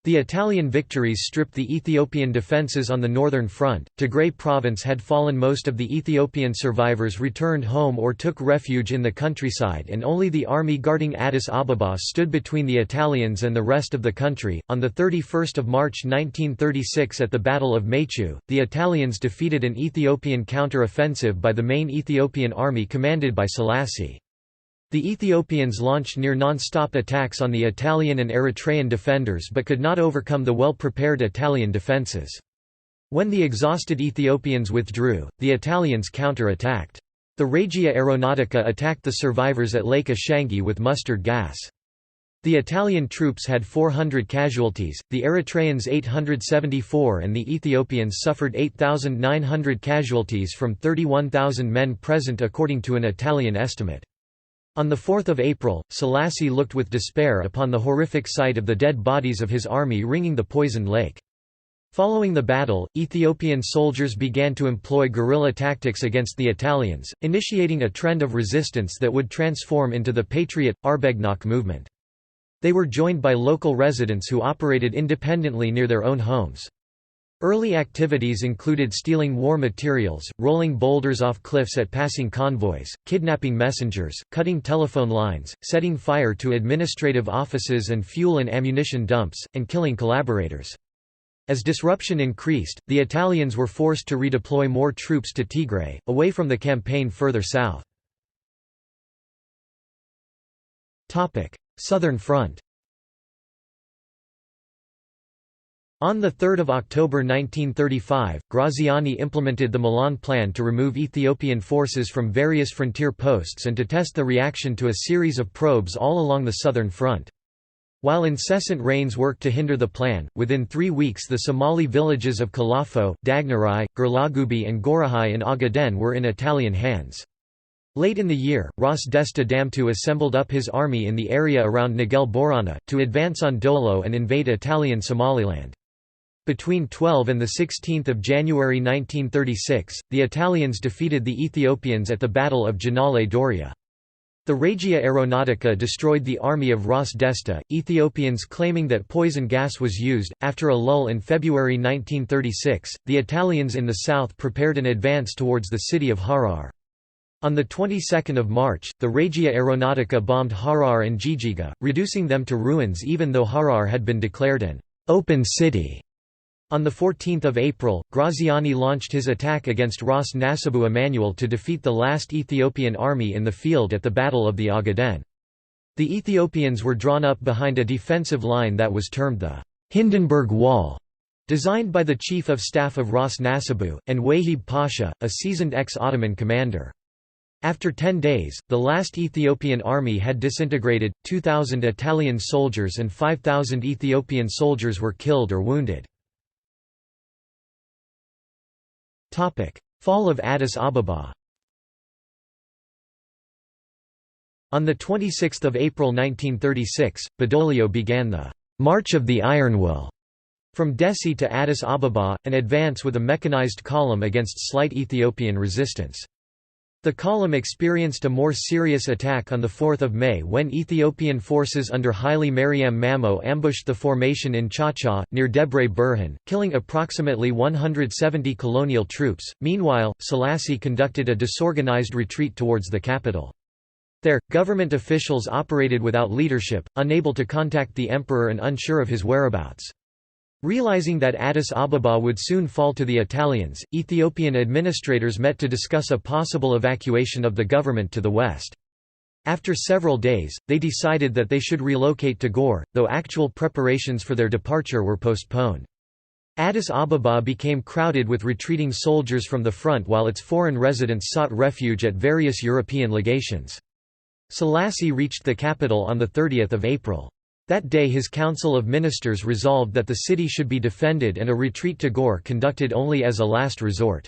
Speaker 1: The Italian victories stripped the Ethiopian defences on the northern front. Tigray province had fallen. Most of the Ethiopian survivors returned home or took refuge in the countryside, and only the army guarding Addis Ababa stood between the Italians and the rest of the country. On 31 March 1936, at the Battle of Mechu, the Italians defeated an Ethiopian counter-offensive by the main Ethiopian army commanded by Selassie. The Ethiopians launched near non-stop attacks on the Italian and Eritrean defenders but could not overcome the well-prepared Italian defences. When the exhausted Ethiopians withdrew, the Italians counter-attacked. The Regia Aeronautica attacked the survivors at Lake Ashangi with mustard gas. The Italian troops had 400 casualties, the Eritreans 874 and the Ethiopians suffered 8,900 casualties from 31,000 men present according to an Italian estimate. On 4 April, Selassie looked with despair upon the horrific sight of the dead bodies of his army ringing the poisoned lake. Following the battle, Ethiopian soldiers began to employ guerrilla tactics against the Italians, initiating a trend of resistance that would transform into the Patriot, Arbegnok movement. They were joined by local residents who operated independently near their own homes. Early activities included stealing war materials, rolling boulders off cliffs at passing convoys, kidnapping messengers, cutting telephone lines, setting fire to administrative offices and fuel and ammunition dumps, and killing collaborators. As disruption increased, the Italians were forced to redeploy more troops to Tigray, away from the campaign further south. Southern Front. On 3 October 1935, Graziani implemented the Milan Plan to remove Ethiopian forces from various frontier posts and to test the reaction to a series of probes all along the southern front. While incessant rains worked to hinder the plan, within 3 weeks the Somali villages of Kalafo, Dagnarai, Gerlagubi and Gorahai in Ogaden were in Italian hands. Late in the year, Ras Desta Damtu assembled up his army in the area around Nagel Borana, to advance on Dolo and invade Italian Somaliland. Between 12 and 16 January 1936, the Italians defeated the Ethiopians at the Battle of Janale Doria. The Regia Aeronautica destroyed the army of Ras Desta, Ethiopians claiming that poison gas was used. After a lull in February 1936, the Italians in the south prepared an advance towards the city of Harar. On the 22nd of March, the Regia Aeronautica bombed Harar and Jijiga, reducing them to ruins even though Harar had been declared an open city. On 14 April, Graziani launched his attack against Ras Nasibu Emmanuel to defeat the last Ethiopian army in the field at the Battle of the Ogaden. The Ethiopians were drawn up behind a defensive line that was termed the Hindenburg Wall, designed by the Chief of Staff of Ras Nasibu, and Wahib Pasha, a seasoned ex-Ottoman commander. After 10 days, the last Ethiopian army had disintegrated, 2,000 Italian soldiers and 5,000 Ethiopian soldiers were killed or wounded. Fall of Addis Ababa. On 26 April 1936, Badoglio began the «March of the Iron Will» from Dessie to Addis Ababa, an advance with a mechanized column against slight Ethiopian resistance. The column experienced a more serious attack on 4 May when Ethiopian forces under Haile Mariam Mamo ambushed the formation in Chacha, near Debre Berhan, killing approximately 170 colonial troops. Meanwhile, Selassie conducted a disorganized retreat towards the capital. There, government officials operated without leadership, unable to contact the emperor and unsure of his whereabouts. Realizing that Addis Ababa would soon fall to the Italians, Ethiopian administrators met to discuss a possible evacuation of the government to the west. After several days, they decided that they should relocate to Gore, though actual preparations for their departure were postponed. Addis Ababa became crowded with retreating soldiers from the front while its foreign residents sought refuge at various European legations. Selassie reached the capital on 30 April. That day his Council of Ministers resolved that the city should be defended and a retreat to Gore conducted only as a last resort.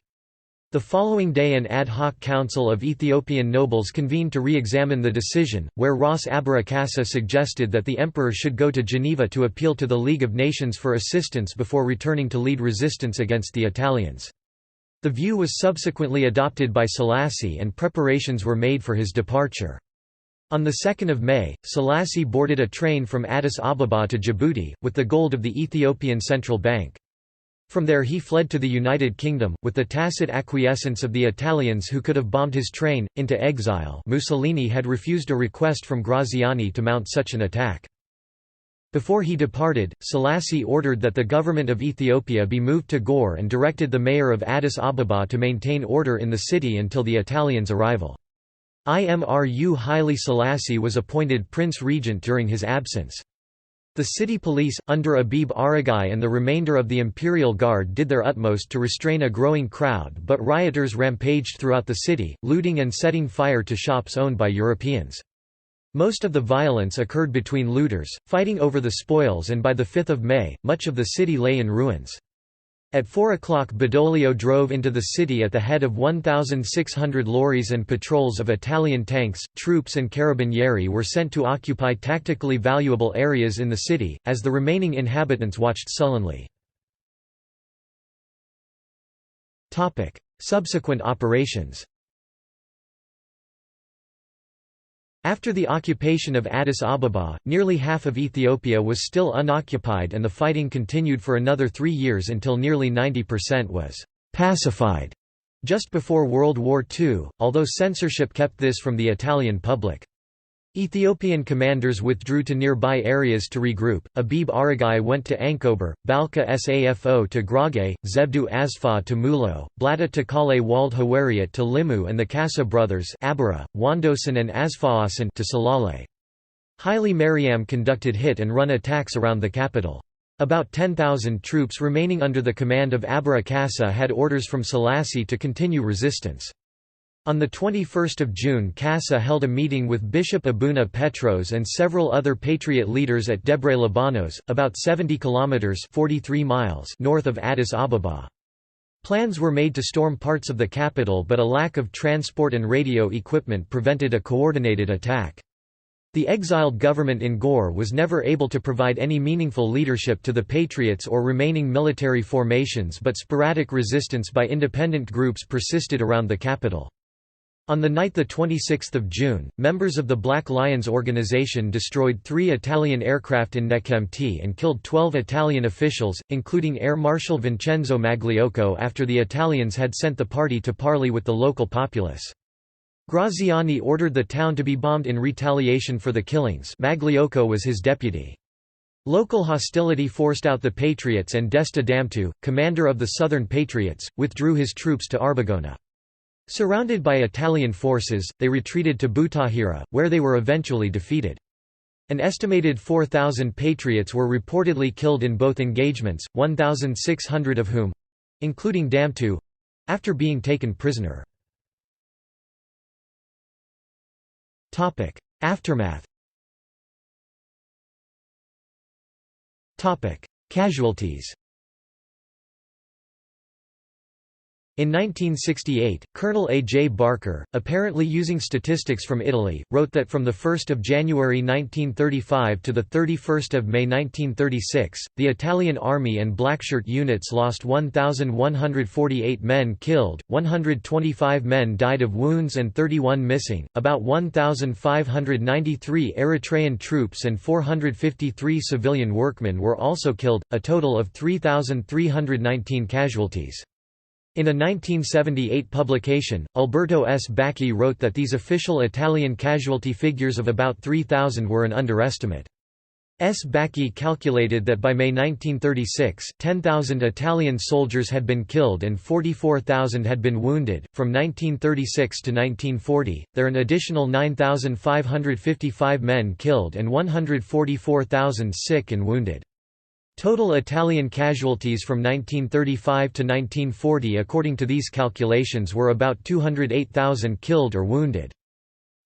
Speaker 1: The following day an ad hoc council of Ethiopian nobles convened to re-examine the decision, where Ras Abara Kassa suggested that the emperor should go to Geneva to appeal to the League of Nations for assistance before returning to lead resistance against the Italians. The view was subsequently adopted by Selassie and preparations were made for his departure. On 2 May, Selassie boarded a train from Addis Ababa to Djibouti, with the gold of the Ethiopian Central Bank. From there he fled to the United Kingdom, with the tacit acquiescence of the Italians who could have bombed his train, into exile. Mussolini had refused a request from Graziani to mount such an attack. Before he departed, Selassie ordered that the government of Ethiopia be moved to Gore and directed the mayor of Addis Ababa to maintain order in the city until the Italians' arrival. Imru Haile Selassie was appointed Prince Regent during his absence. The city police, under Abib Aragai and the remainder of the Imperial Guard did their utmost to restrain a growing crowd, but rioters rampaged throughout the city, looting and setting fire to shops owned by Europeans. Most of the violence occurred between looters, fighting over the spoils, and by 5 May, much of the city lay in ruins. At 4 o'clock Badoglio drove into the city at the head of 1,600 lorries and patrols of Italian tanks. Troops and carabinieri were sent to occupy tactically valuable areas in the city, as the remaining inhabitants watched sullenly. Subsequent operations. After the occupation of Addis Ababa, nearly half of Ethiopia was still unoccupied and the fighting continued for another 3 years until nearly 90% was «pacified» just before World War II, although censorship kept this from the Italian public. Ethiopian commanders withdrew to nearby areas to regroup. Abib Aragai went to Ankober, Balka Safo to Grage, Zebdu Asfa to Mulo, Blata Takale Wald Hawariat to Limu, and the Kassa brothers Abara, Wandosan and Asfaasan to Salale. Haile Mariam conducted hit-and-run attacks around the capital. About 10,000 troops remaining under the command of Abara Kassa had orders from Selassie to continue resistance. On 21 June Kassa held a meeting with Bishop Abuna Petros and several other patriot leaders at Debre Libanos, about 70 kilometers (43 miles) north of Addis Ababa. Plans were made to storm parts of the capital, but a lack of transport and radio equipment prevented a coordinated attack. The exiled government in Gore was never able to provide any meaningful leadership to the patriots or remaining military formations, but sporadic resistance by independent groups persisted around the capital. On the night 26 June, members of the Black Lions organization destroyed 3 Italian aircraft in Nekemti and killed 12 Italian officials, including Air Marshal Vincenzo Magliocco, after the Italians had sent the party to parley with the local populace. Graziani ordered the town to be bombed in retaliation for the killings. Magliocco was his deputy. Local hostility forced out the Patriots, and Desta Damtu, commander of the Southern Patriots, withdrew his troops to Arbogona. Surrounded by Italian forces, they retreated to Butahira, where they were eventually defeated. An estimated 4,000 Patriots were reportedly killed in both engagements, 1,600 of whom—including Damtu—after being taken prisoner. Aftermath. Casualties. In 1968, Colonel A. J. Barker, apparently using statistics from Italy, wrote that from 1 January 1935 to 31 May 1936, the Italian Army and Blackshirt units lost 1,148 men killed, 125 men died of wounds and 31 missing, about 1,593 Eritrean troops and 453 civilian workmen were also killed, a total of 3,319 casualties. In a 1978 publication, Alberto S. Bacchi wrote that these official Italian casualty figures of about 3,000 were an underestimate. S. Bacchi calculated that by May 1936, 10,000 Italian soldiers had been killed and 44,000 had been wounded. From 1936 to 1940, there were an additional 9,555 men killed and 144,000 sick and wounded. Total Italian casualties from 1935 to 1940 according to these calculations were about 208,000 killed or wounded.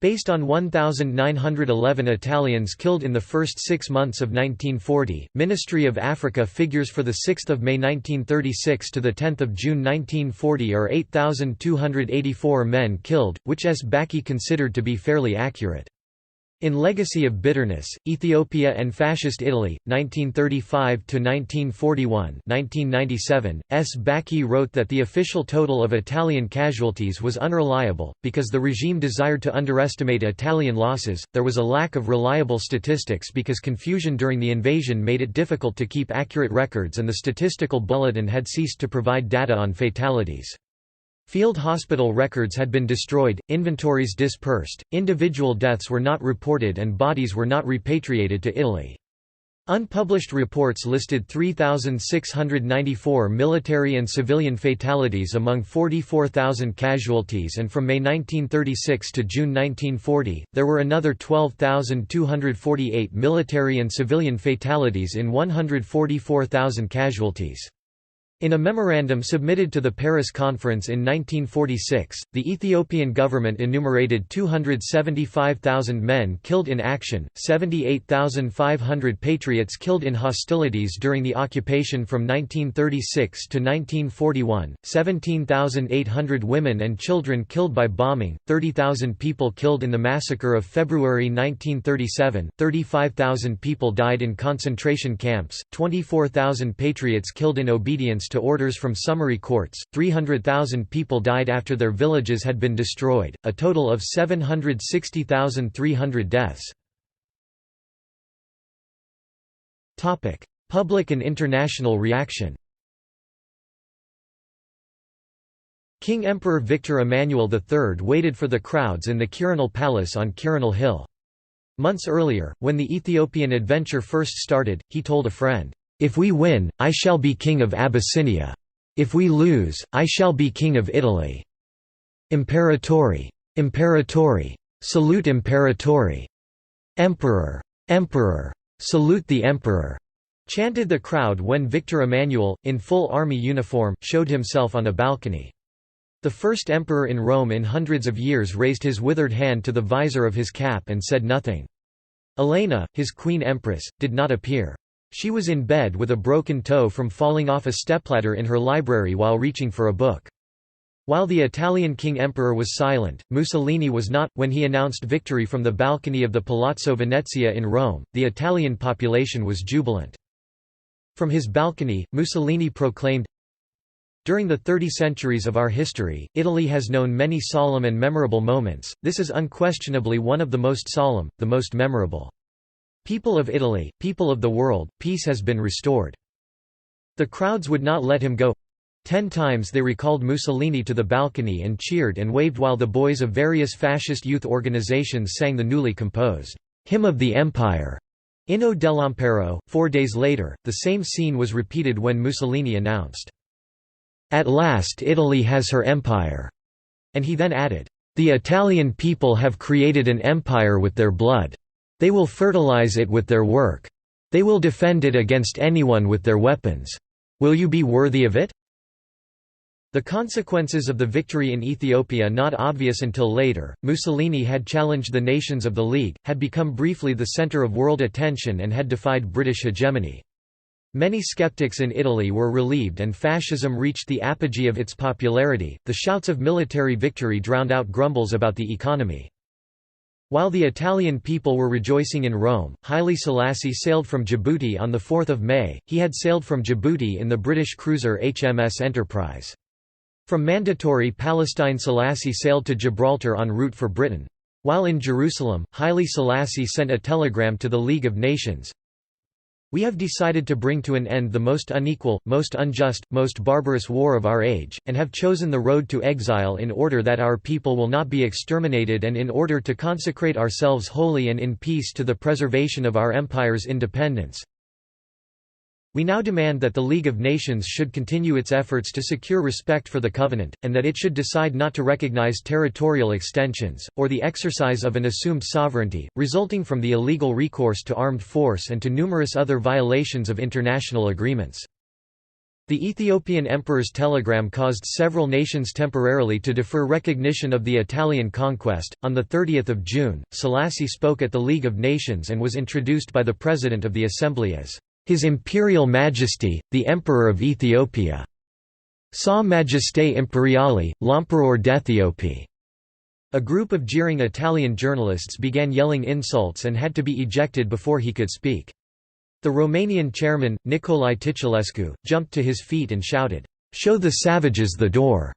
Speaker 1: Based on 1,911 Italians killed in the first 6 months of 1940, Ministry of Africa figures for 6 May 1936 to 10 June 1940 are 8,284 men killed, which S. Bacchi considered to be fairly accurate. In Legacy of Bitterness, Ethiopia and Fascist Italy, 1935–1941 1997, S. Bacchi wrote that the official total of Italian casualties was unreliable, because the regime desired to underestimate Italian losses. There was a lack of reliable statistics because confusion during the invasion made it difficult to keep accurate records, and the statistical bulletin had ceased to provide data on fatalities. Field hospital records had been destroyed, inventories dispersed, individual deaths were not reported, and bodies were not repatriated to Italy. Unpublished reports listed 3,694 military and civilian fatalities among 44,000 casualties, and from May 1936 to June 1940, there were another 12,248 military and civilian fatalities in 144,000 casualties. In a memorandum submitted to the Paris Conference in 1946, the Ethiopian government enumerated 275,000 men killed in action, 78,500 patriots killed in hostilities during the occupation from 1936 to 1941, 17,800 women and children killed by bombing, 30,000 people killed in the massacre of February 1937, 35,000 people died in concentration camps, 24,000 patriots killed in obedience to orders from summary courts, 300,000 people died after their villages had been destroyed, a total of 760,300 deaths. Public and international reaction. King Emperor Victor Emmanuel III waited for the crowds in the Quirinal Palace on Quirinal Hill. Months earlier, when the Ethiopian adventure first started, he told a friend, "If we win, I shall be king of Abyssinia. If we lose, I shall be king of Italy. Imperatori! Imperatori! Salute Imperatori! Emperor! Emperor! Salute the Emperor!" chanted the crowd when Victor Emmanuel, in full army uniform, showed himself on a balcony. The first emperor in Rome in hundreds of years raised his withered hand to the visor of his cap and said nothing. Elena, his queen empress, did not appear. She was in bed with a broken toe from falling off a stepladder in her library while reaching for a book. While the Italian king emperor was silent, Mussolini was not. When he announced victory from the balcony of the Palazzo Venezia in Rome, the Italian population was jubilant. From his balcony, Mussolini proclaimed, "During the 30 centuries of our history, Italy has known many solemn and memorable moments. This is unquestionably one of the most solemn, the most memorable. People of Italy, people of the world, peace has been restored." The crowds would not let him go. 10 times they recalled Mussolini to the balcony and cheered and waved while the boys of various fascist youth organizations sang the newly composed "Hymn of the Empire." Inno dell'impero. 4 days later, the same scene was repeated when Mussolini announced, "At last Italy has her empire," and he then added, "The Italian people have created an empire with their blood. They will fertilize it with their work. They will defend it against anyone with their weapons. Will you be worthy of it?" The consequences of the victory in Ethiopia not obvious until later. Mussolini had challenged the nations of the League, had become briefly the center of world attention and had defied British hegemony. Many skeptics in Italy were relieved and fascism reached the apogee of its popularity. The shouts of military victory drowned out grumbles about the economy. While the Italian people were rejoicing in Rome, Haile Selassie sailed from Djibouti on 4 May. He had sailed from Djibouti in the British cruiser HMS Enterprise. From Mandatory Palestine, Selassie sailed to Gibraltar en route for Britain. While in Jerusalem, Haile Selassie sent a telegram to the League of Nations. "We have decided to bring to an end the most unequal, most unjust, most barbarous war of our age, and have chosen the road to exile in order that our people will not be exterminated and in order to consecrate ourselves wholly and in peace to the preservation of our empire's independence. We now demand that the League of Nations should continue its efforts to secure respect for the Covenant, and that it should decide not to recognize territorial extensions, or the exercise of an assumed sovereignty, resulting from the illegal recourse to armed force and to numerous other violations of international agreements." The Ethiopian emperor's telegram caused several nations temporarily to defer recognition of the Italian conquest. On 30 June, Selassie spoke at the League of Nations and was introduced by the President of the Assembly as His Imperial Majesty, the Emperor of Ethiopia. Sa Majesté Imperiale, l'Empereur d'Éthiopie. A group of jeering Italian journalists began yelling insults and had to be ejected before he could speak. The Romanian chairman, Nicolae Ticilescu, jumped to his feet and shouted, "Show the savages the door!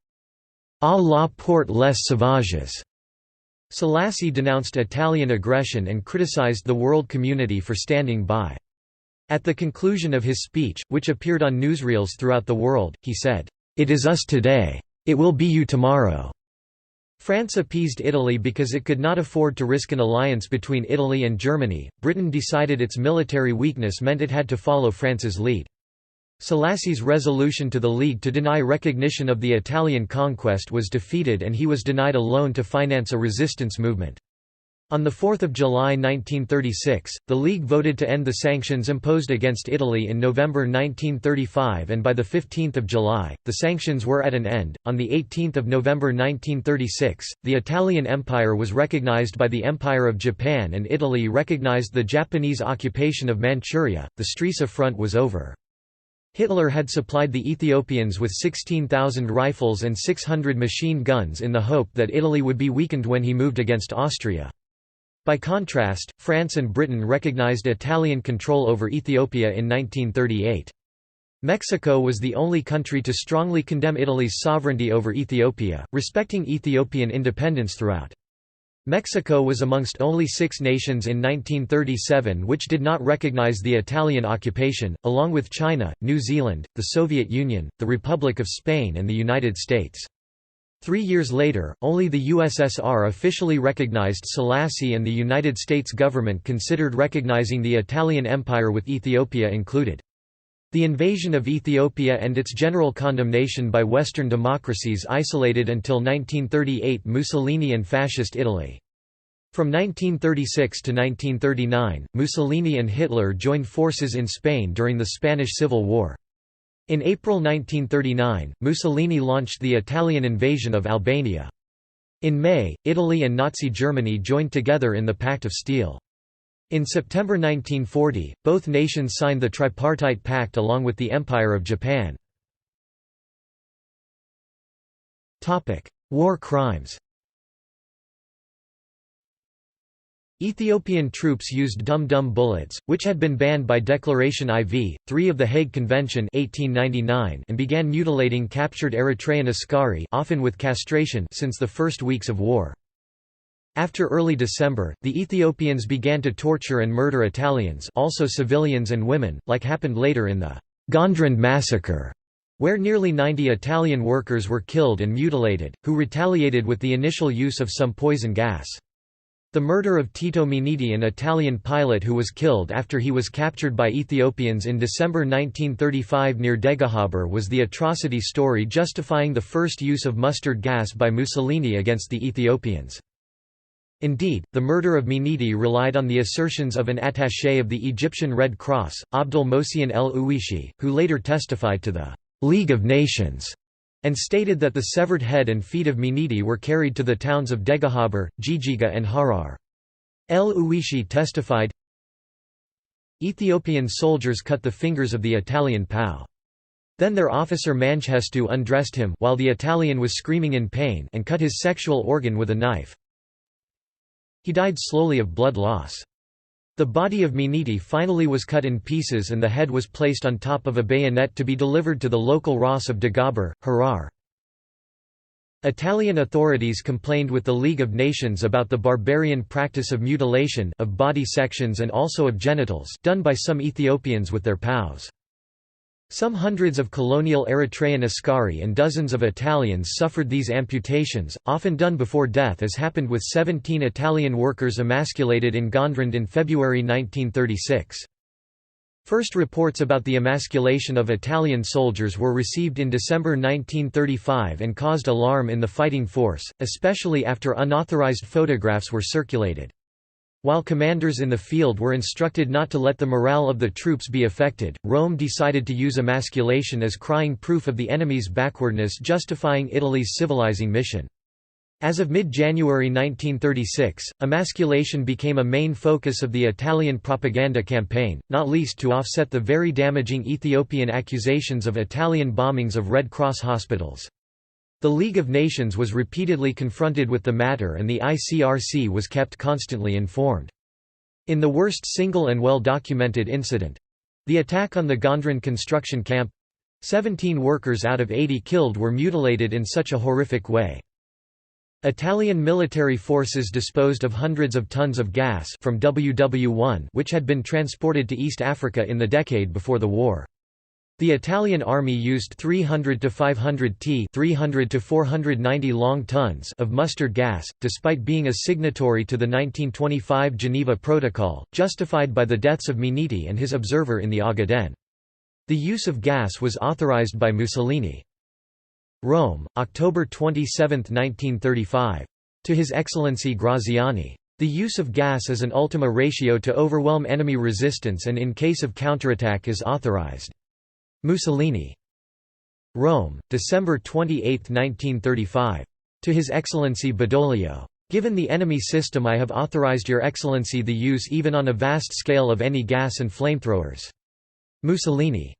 Speaker 1: À la porte les sauvages!" Selassie denounced Italian aggression and criticized the world community for standing by. At the conclusion of his speech, which appeared on newsreels throughout the world, he said, "It is us today. It will be you tomorrow." France appeased Italy because it could not afford to risk an alliance between Italy and Germany. Britain decided its military weakness meant it had to follow France's lead. Selassie's resolution to the League to deny recognition of the Italian conquest was defeated and he was denied a loan to finance a resistance movement. On 4 July 1936, the League voted to end the sanctions imposed against Italy in November 1935 and by 15 July, the sanctions were at an end. On 18 November 1936, the Italian Empire was recognized by the Empire of Japan and Italy recognized the Japanese occupation of Manchuria. The Stresa front was over. Hitler had supplied the Ethiopians with 16,000 rifles and 600 machine guns in the hope that Italy would be weakened when he moved against Austria. By contrast, France and Britain recognized Italian control over Ethiopia in 1938. Mexico was the only country to strongly condemn Italy's sovereignty over Ethiopia, respecting Ethiopian independence throughout. Mexico was amongst only 6 nations in 1937 which did not recognize the Italian occupation, along with China, New Zealand, the Soviet Union, the Republic of Spain and the United States. 3 years later, only the USSR officially recognized Selassie and the United States government considered recognizing the Italian Empire with Ethiopia included. The invasion of Ethiopia and its general condemnation by Western democracies isolated until 1938 Mussolini and Fascist Italy. From 1936 to 1939, Mussolini and Hitler joined forces in Spain during the Spanish Civil War. In April 1939, Mussolini launched the Italian invasion of Albania. In May, Italy and Nazi Germany joined together in the Pact of Steel. In September 1940, both nations signed the Tripartite Pact along with the Empire of Japan. War crimes. Ethiopian troops used dum-dum bullets, which had been banned by Declaration IV, 3 of the Hague Convention 1899, and began mutilating captured Eritrean askari, often with castration, since the first weeks of war. After early December, the Ethiopians began to torture and murder Italians, also civilians and women, like happened later in the Gondrand massacre, where nearly 90 Italian workers were killed and mutilated, who retaliated with the initial use of some poison gas. The murder of Tito Minniti, an Italian pilot who was killed after he was captured by Ethiopians in December 1935 near Degahaber, was the atrocity story justifying the first use of mustard gas by Mussolini against the Ethiopians. Indeed, the murder of Minniti relied on the assertions of an attaché of the Egyptian Red Cross, Abdul Mohsen el-Uwishi, who later testified to the League of Nations and stated that the severed head and feet of Minniti were carried to the towns of Degahaber, Jijiga and Harar. El-Uwishi testified, Ethiopian soldiers cut the fingers of the Italian POW. Then their officer Manchestu undressed him while the Italian was screaming in pain and cut his sexual organ with a knife. He died slowly of blood loss. The body of Minniti finally was cut in pieces and the head was placed on top of a bayonet to be delivered to the local Ross of Dagaber, Harar. Italian authorities complained with the League of Nations about the barbarian practice of mutilation of body sections and also of genitals done by some Ethiopians with their POWs. Some hundreds of colonial Eritrean askari and dozens of Italians suffered these amputations, often done before death, as happened with 17 Italian workers emasculated in Gondrand in February 1936. First reports about the emasculation of Italian soldiers were received in December 1935 and caused alarm in the fighting force, especially after unauthorized photographs were circulated. While commanders in the field were instructed not to let the morale of the troops be affected, Rome decided to use emasculation as crying proof of the enemy's backwardness, justifying Italy's civilizing mission. As of mid-January 1936, emasculation became a main focus of the Italian propaganda campaign, not least to offset the very damaging Ethiopian accusations of Italian bombings of Red Cross hospitals. The League of Nations was repeatedly confronted with the matter and the ICRC was kept constantly informed. In the worst single and well-documented incident—the attack on the Gondrand construction camp—17 workers out of 80 killed were mutilated in such a horrific way. Italian military forces disposed of hundreds of tons of gas from WW1 which had been transported to East Africa in the decade before the war. The Italian army used 300 to 500 t 300 to 490 long tons of mustard gas, despite being a signatory to the 1925 Geneva Protocol, justified by the deaths of Minniti and his observer in the Ogaden. The use of gas was authorized by Mussolini. Rome, October 27, 1935. To His Excellency Graziani. The use of gas as an ultima ratio to overwhelm enemy resistance and in case of counterattack is authorized. Mussolini. Rome, December 28, 1935. To His Excellency Badoglio. Given the enemy system, I have authorized Your Excellency the use even on a vast scale of any gas and flamethrowers. Mussolini.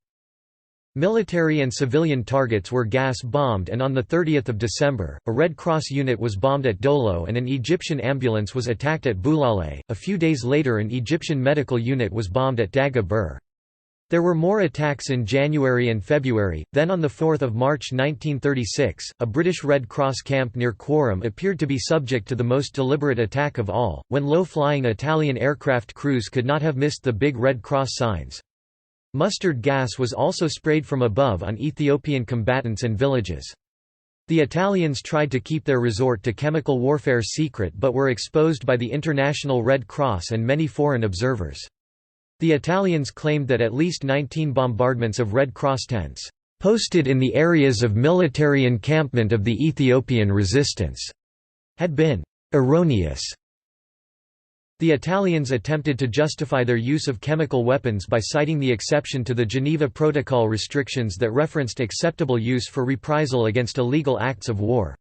Speaker 1: Military and civilian targets were gas-bombed and on 30 December, a Red Cross unit was bombed at Dolo and an Egyptian ambulance was attacked at Boulale. A few days later an Egyptian medical unit was bombed at Daga. There were more attacks in January and February, then on 4 March 1936, a British Red Cross camp near Quorum appeared to be subject to the most deliberate attack of all, when low-flying Italian aircraft crews could not have missed the big Red Cross signs. Mustard gas was also sprayed from above on Ethiopian combatants and villages. The Italians tried to keep their resort to chemical warfare secret but were exposed by the International Red Cross and many foreign observers. The Italians claimed that at least 19 bombardments of Red Cross tents, posted in the areas of military encampment of the Ethiopian resistance, had been erroneous. The Italians attempted to justify their use of chemical weapons by citing the exception to the Geneva Protocol restrictions that referenced acceptable use for reprisal against illegal acts of war.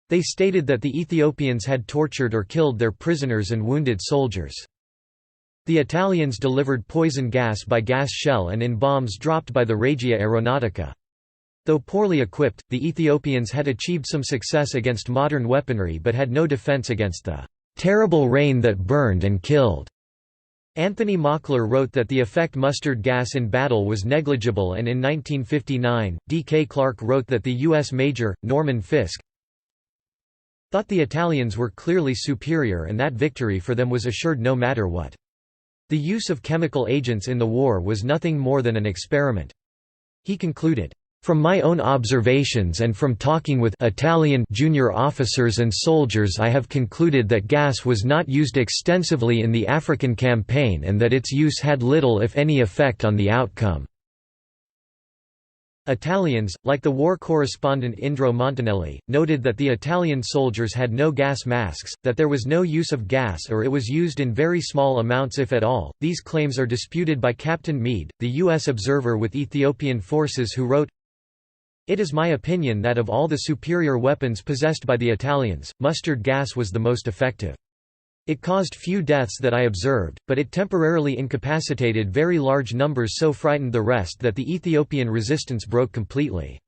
Speaker 1: They stated that the Ethiopians had tortured or killed their prisoners and wounded soldiers. The Italians delivered poison gas by gas shell and in bombs dropped by the Regia Aeronautica. Though poorly equipped, the Ethiopians had achieved some success against modern weaponry but had no defense against the terrible rain that burned and killed. Anthony Mockler wrote that the effect mustard gas in battle was negligible, and in 1959, D. K. Clark wrote that the U.S. Major, Norman Fiske, thought the Italians were clearly superior and that victory for them was assured no matter what. The use of chemical agents in the war was nothing more than an experiment. He concluded, From my own observations and from talking with Italian junior officers and soldiers, I have concluded that gas was not used extensively in the African campaign and that its use had little if any effect on the outcome." Italians, like the war correspondent Indro Montanelli, noted that the Italian soldiers had no gas masks, that there was no use of gas or it was used in very small amounts if at all. These claims are disputed by Captain Meade, the U.S. observer with Ethiopian forces, who wrote, "It is my opinion that of all the superior weapons possessed by the Italians, mustard gas was the most effective. It caused few deaths that I observed, but it temporarily incapacitated very large numbers, so frightened the rest that the Ethiopian resistance broke completely."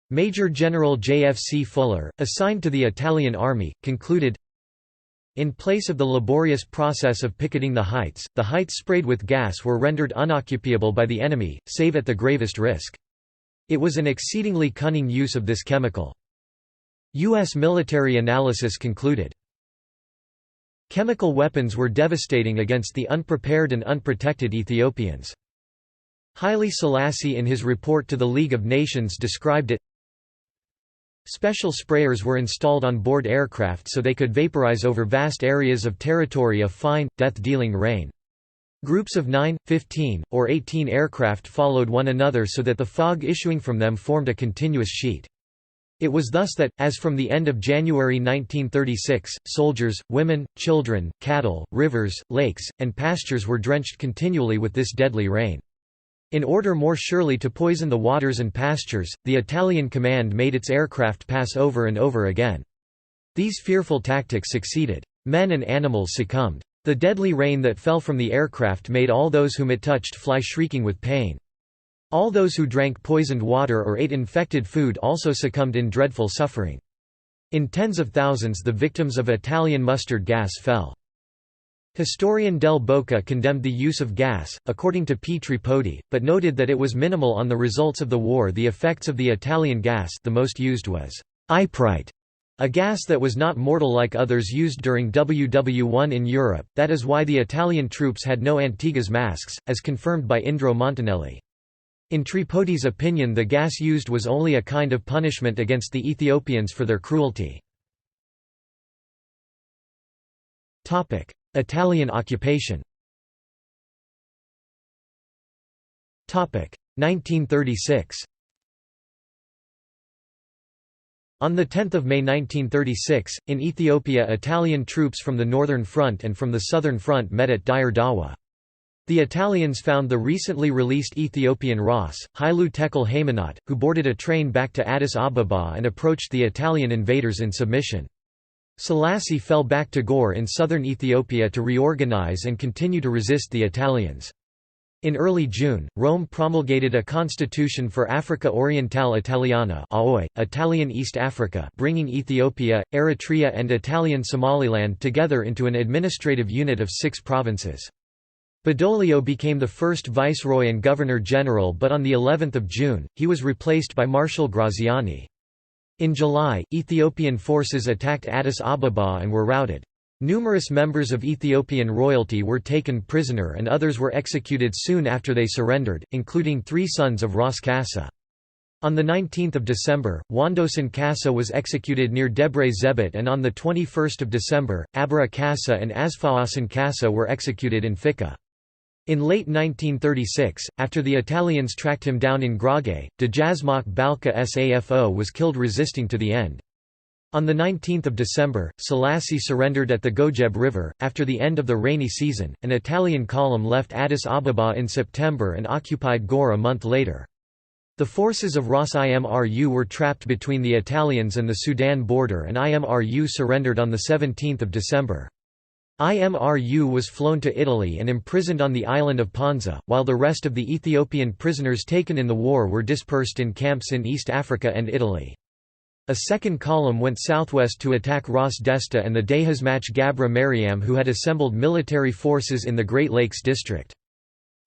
Speaker 1: Major General J.F.C. Fuller, assigned to the Italian army, concluded, "In place of the laborious process of picketing the heights sprayed with gas were rendered unoccupable by the enemy, save at the gravest risk. It was an exceedingly cunning use of this chemical." U.S. military analysis concluded, "Chemical weapons were devastating against the unprepared and unprotected Ethiopians." Haile Selassie in his report to the League of Nations described it, "Special sprayers were installed on board aircraft so they could vaporize over vast areas of territory a fine, death-dealing rain. Groups of 9, 15, or 18 aircraft followed one another so that the fog issuing from them formed a continuous sheet. It was thus that, as from the end of January 1936, soldiers, women, children, cattle, rivers, lakes, and pastures were drenched continually with this deadly rain. In order more surely to poison the waters and pastures, the Italian command made its aircraft pass over and over again. These fearful tactics succeeded. Men and animals succumbed. The deadly rain that fell from the aircraft made all those whom it touched fly shrieking with pain. All those who drank poisoned water or ate infected food also succumbed in dreadful suffering. In tens of thousands the victims of Italian mustard gas fell." Historian Del Boca condemned the use of gas, according to P. Tripodi, but noted that it was minimal on the results of the war. The effects of the Italian gas, the most used was ypres, a gas that was not mortal like others used during WW1 in Europe. That is why the Italian troops had no Antigas masks, as confirmed by Indro Montanelli. In Tripodi's opinion, the gas used was only a kind of punishment against the Ethiopians for their cruelty. Italian occupation. 1936. On 10 May 1936, in Ethiopia, Italian troops from the Northern Front and from the Southern Front met at Dire Dawa. The Italians found the recently released Ethiopian Ross, Hailu Tekel Haymanot, who boarded a train back to Addis Ababa and approached the Italian invaders in submission. Selassie fell back to Gore in southern Ethiopia to reorganize and continue to resist the Italians. In early June, Rome promulgated a constitution for Africa Orientale Italiana Italian East Africa, bringing Ethiopia, Eritrea and Italian Somaliland together into an administrative unit of 6 provinces. Badoglio became the first viceroy and governor-general, but on the 11th of June, he was replaced by Marshal Graziani. In July, Ethiopian forces attacked Addis Ababa and were routed. Numerous members of Ethiopian royalty were taken prisoner and others were executed soon after they surrendered, including 3 sons of Ras Kassa. On 19 December, Wandosan Kassa was executed near Debre Zebit, and on 21 December, Abara Kassa and Asfawasan Kassa were executed in Fika. In late 1936, after the Italians tracked him down in Grage, Dejazmak Balka Safo was killed resisting to the end. On 19 December, Selassie surrendered at the Gojeb River. After the end of the rainy season, an Italian column left Addis Ababa in September and occupied Gore a month later. The forces of Ras Imru were trapped between the Italians and the Sudan border, and Imru surrendered on 17 December. Imru was flown to Italy and imprisoned on the island of Ponza, while the rest of the Ethiopian prisoners taken in the war were dispersed in camps in East Africa and Italy. A second column went southwest to attack Ras Desta and the Dehazmach Gabra Mariam, who had assembled military forces in the Great Lakes district.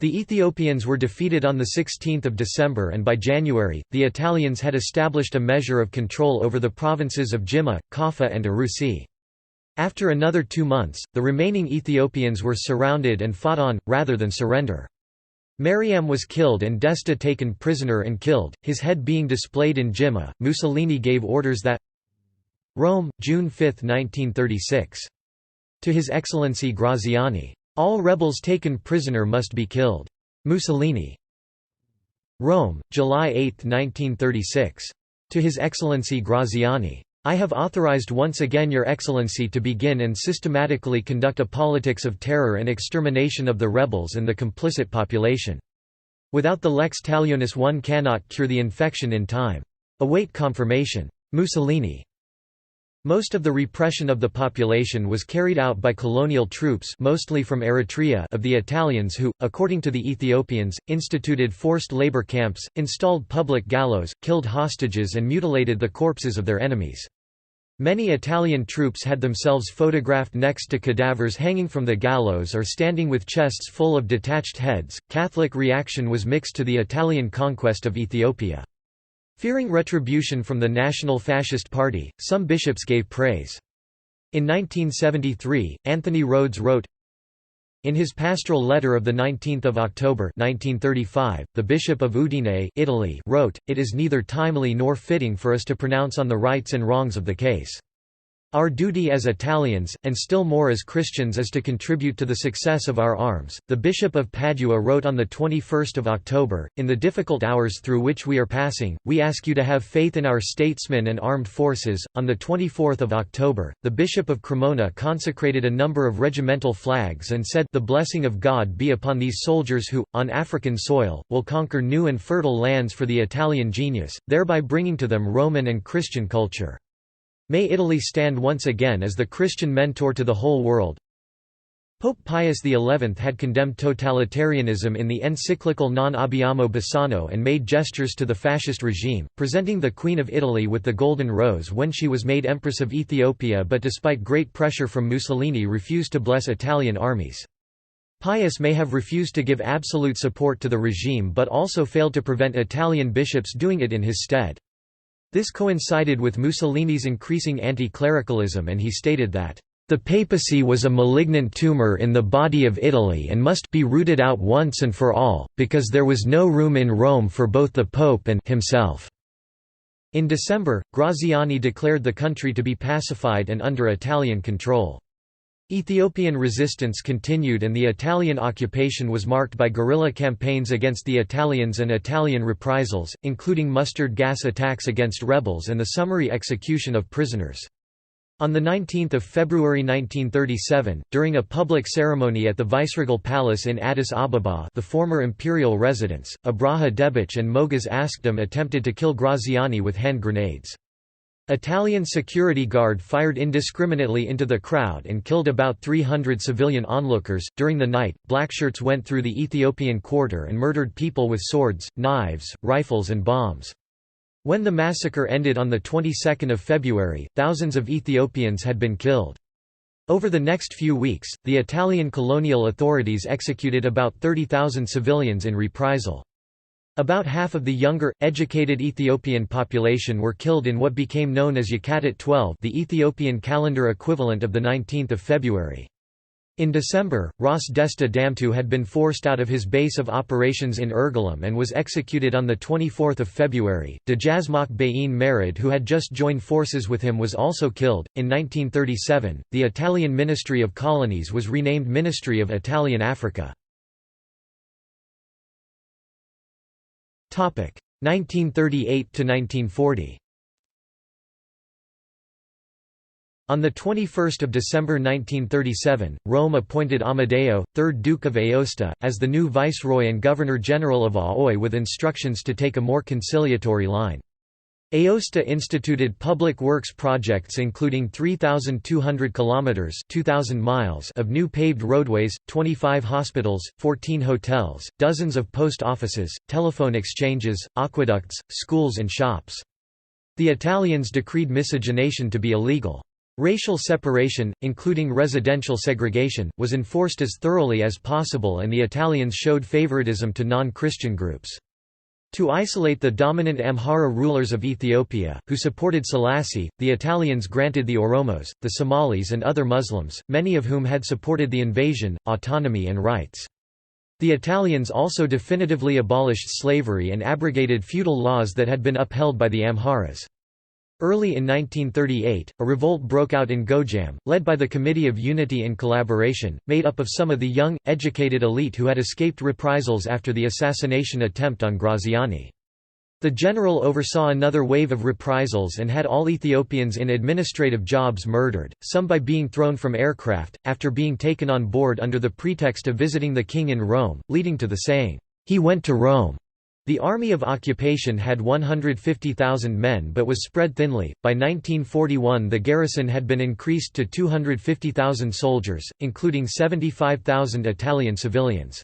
Speaker 1: The Ethiopians were defeated on 16 December, and by January, the Italians had established a measure of control over the provinces of Jimma, Kaffa and Arusi. After another 2 months, the remaining Ethiopians were surrounded and fought on, rather than surrender. Mariam was killed and Desta taken prisoner and killed, his head being displayed in Jimma. Mussolini gave orders that Rome, June 5, 1936. To His Excellency Graziani. All rebels taken prisoner must be killed. Mussolini. Rome, July 8, 1936. To His Excellency Graziani. I have authorized once again Your Excellency to begin and systematically conduct a politics of terror and extermination of the rebels and the complicit population. Without the lex talionis one cannot cure the infection in time. Await confirmation. Mussolini. Most of the repression of the population was carried out by colonial troops, mostly from Eritrea, of the Italians who, according to the Ethiopians, instituted forced labor camps, installed public gallows, killed hostages and mutilated the corpses of their enemies. Many Italian troops had themselves photographed next to cadavers hanging from the gallows or standing with chests full of detached heads. Catholic reaction was mixed to the Italian conquest of Ethiopia. Fearing retribution from the National Fascist Party, some bishops gave praise. In 1973, Anthony Rhodes wrote, in his pastoral letter of 19 October 1935, the Bishop of Udine, Italy, wrote, "It is neither timely nor fitting for us to pronounce on the rights and wrongs of the case. Our duty as Italians, and still more as Christians, is to contribute to the success of our arms." The Bishop of Padua wrote on 21 October, "In the difficult hours through which we are passing, we ask you to have faith in our statesmen and armed forces." On 24 October, the Bishop of Cremona consecrated a number of regimental flags and said, "The blessing of God be upon these soldiers who, on African soil, will conquer new and fertile lands for the Italian genius, thereby bringing to them Roman and Christian culture. May Italy stand once again as the Christian mentor to the whole world." Pope Pius XI had condemned totalitarianism in the encyclical Non abbiamo bisogno and made gestures to the fascist regime, presenting the Queen of Italy with the Golden Rose when she was made Empress of Ethiopia, but despite great pressure from Mussolini refused to bless Italian armies. Pius may have refused to give absolute support to the regime but also failed to prevent Italian bishops doing it in his stead. This coincided with Mussolini's increasing anti-clericalism, and he stated that, "The papacy was a malignant tumor in the body of Italy and must be rooted out once and for all, because there was no room in Rome for both the Pope and himself." In December, Graziani declared the country to be pacified and under Italian control. Ethiopian resistance continued and the Italian occupation was marked by guerrilla campaigns against the Italians and Italian reprisals, including mustard gas attacks against rebels and the summary execution of prisoners. On 19 February 1937, during a public ceremony at the Viceregal Palace in Addis Ababa, the former imperial residence, Abraha Debich and Mogas Askdom attempted to kill Graziani with hand grenades. Italian security guard fired indiscriminately into the crowd and killed about 300 civilian onlookers. During the night, blackshirts went through the Ethiopian quarter and murdered people with swords, knives, rifles, and bombs. When the massacre ended on the 22nd of February, thousands of Ethiopians had been killed. Over the next few weeks, the Italian colonial authorities executed about 30,000 civilians in reprisal. About half of the younger, educated Ethiopian population were killed in what became known as Yekatit 12, the Ethiopian calendar equivalent of 19 February. In December, Ras Desta Damtu had been forced out of his base of operations in Ergulim and was executed on 24 February. Dejazmak Bayin Merid, who had just joined forces with him, was also killed. In 1937, the Italian Ministry of Colonies was renamed Ministry of Italian Africa. 1938 to 1940. On 21 December 1937, Rome appointed Amadeo, 3rd Duke of Aosta, as the new Viceroy and Governor-General of Aoi with instructions to take a more conciliatory line. Aosta instituted public works projects including 3,200 kilometers (2,000 miles) of new paved roadways, 25 hospitals, 14 hotels, dozens of post offices, telephone exchanges, aqueducts, schools and shops. The Italians decreed miscegenation to be illegal. Racial separation, including residential segregation, was enforced as thoroughly as possible, and the Italians showed favoritism to non-Christian groups. To isolate the dominant Amhara rulers of Ethiopia, who supported Selassie, the Italians granted the Oromos, the Somalis and other Muslims, many of whom had supported the invasion, autonomy and rights. The Italians also definitively abolished slavery and abrogated feudal laws that had been upheld by the Amharas. Early in 1938, a revolt broke out in Gojam, led by the Committee of Unity and Collaboration, made up of some of the young, educated elite who had escaped reprisals after the assassination attempt on Graziani. The general oversaw another wave of reprisals and had all Ethiopians in administrative jobs murdered, some by being thrown from aircraft, after being taken on board under the pretext of visiting the king in Rome, leading to the saying, "He went to Rome." The Army of Occupation had 150,000 men but was spread thinly. By 1941, the garrison had been increased to 250,000 soldiers, including 75,000 Italian civilians.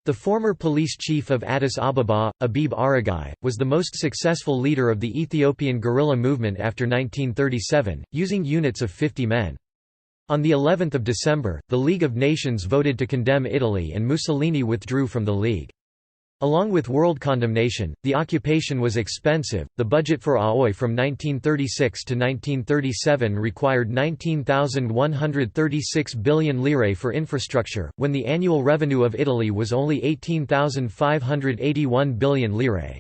Speaker 1: The former police chief of Addis Ababa, Abib Aragai, was the most successful leader of the Ethiopian guerrilla movement after 1937, using units of 50 men. On the 11th of December, the League of Nations voted to condemn Italy and Mussolini withdrew from the League. Along with world condemnation, the occupation was expensive. The budget for Aoi from 1936 to 1937 required 19,136 billion lire for infrastructure, when the annual revenue of Italy was only 18,581 billion lire.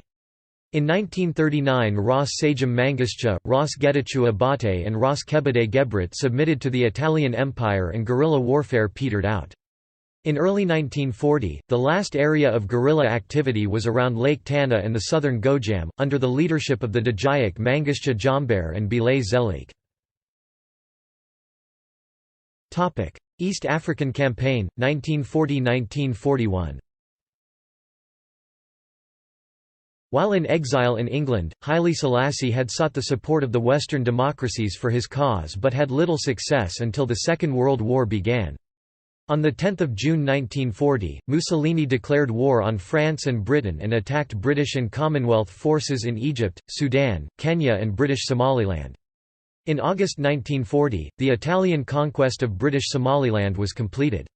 Speaker 1: In 1939, Ras Sagem Mangistcha, Ras Getachew Abate, and Ras Kebede Gebrit submitted to the Italian Empire and guerrilla warfare petered out. In early 1940, the last area of guerrilla activity was around Lake Tana and the southern Gojam, under the leadership of the Dajayak Mangistcha Jomber and Bilay Zelik. East African Campaign, 1940–1941. While in exile in England, Haile Selassie had sought the support of the Western democracies for his cause but had little success until the Second World War began. On 10 June 1940, Mussolini declared war on France and Britain and attacked British and Commonwealth forces in Egypt, Sudan, Kenya and British Somaliland. In August 1940, the Italian conquest of British Somaliland was completed.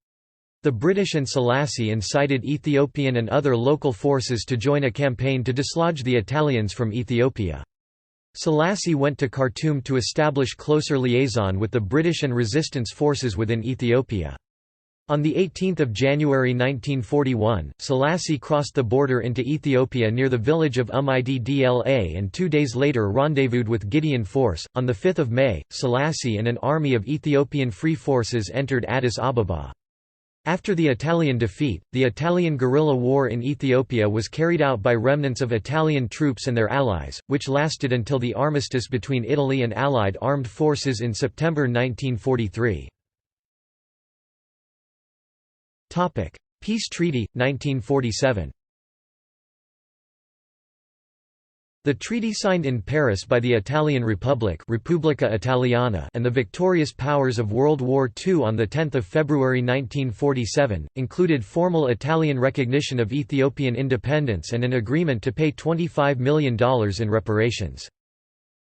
Speaker 1: The British and Selassie incited Ethiopian and other local forces to join a campaign to dislodge the Italians from Ethiopia. Selassie went to Khartoum to establish closer liaison with the British and resistance forces within Ethiopia. On 18 January 1941, Selassie crossed the border into Ethiopia near the village of Iddla and 2 days later rendezvoused with Gideon Force. On 5 May, Selassie and an army of Ethiopian Free Forces entered Addis Ababa. After the Italian defeat, the Italian guerrilla war in Ethiopia was carried out by remnants of Italian troops and their allies, which lasted until the armistice between Italy and Allied armed forces in September 1943. Peace Treaty, 1947. The treaty signed in Paris by the Italian Republic Repubblica Italiana and the victorious powers of World War II on 10 February 1947, included formal Italian recognition of Ethiopian independence and an agreement to pay $25 million in reparations.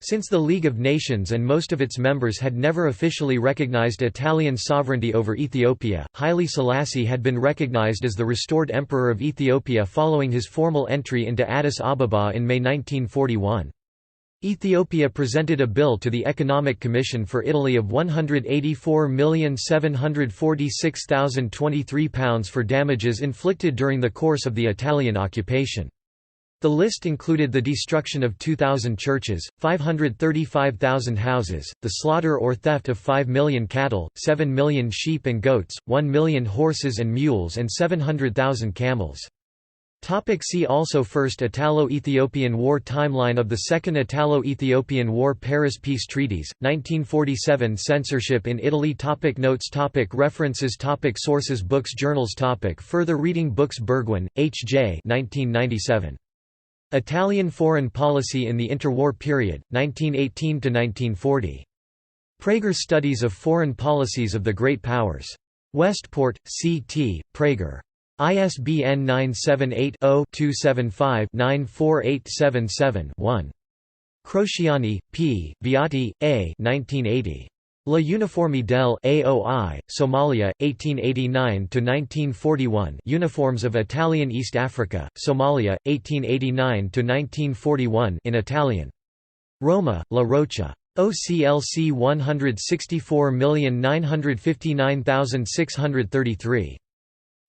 Speaker 1: Since the League of Nations and most of its members had never officially recognized Italian sovereignty over Ethiopia, Haile Selassie had been recognized as the restored Emperor of Ethiopia following his formal entry into Addis Ababa in May 1941. Ethiopia presented a bill to the Economic Commission for Italy of £184,746,023 for damages inflicted during the course of the Italian occupation. The list included the destruction of 2,000 churches, 535,000 houses, the slaughter or theft of 5 million cattle, 7 million sheep and goats, 1 million horses and mules and 700,000 camels. See also First Italo-Ethiopian War Timeline of the Second Italo-Ethiopian War Paris Peace Treaties, 1947 Censorship in Italy Notes References Sources Books Journals Further reading Books Bergwijn, H. J. 1997. Italian Foreign Policy in the Interwar Period, 1918–1940. Praeger Studies of Foreign Policies of the Great Powers. Westport, C.T., Praeger. ISBN 978-0-275-94877-1. Crociani, P., Viati, A. 1980. La Uniformidel AOI, Somalia, 1889–1941 Uniforms of Italian East Africa, Somalia, 1889–1941 in Italian. Roma, La Rocha. OCLC 164959633.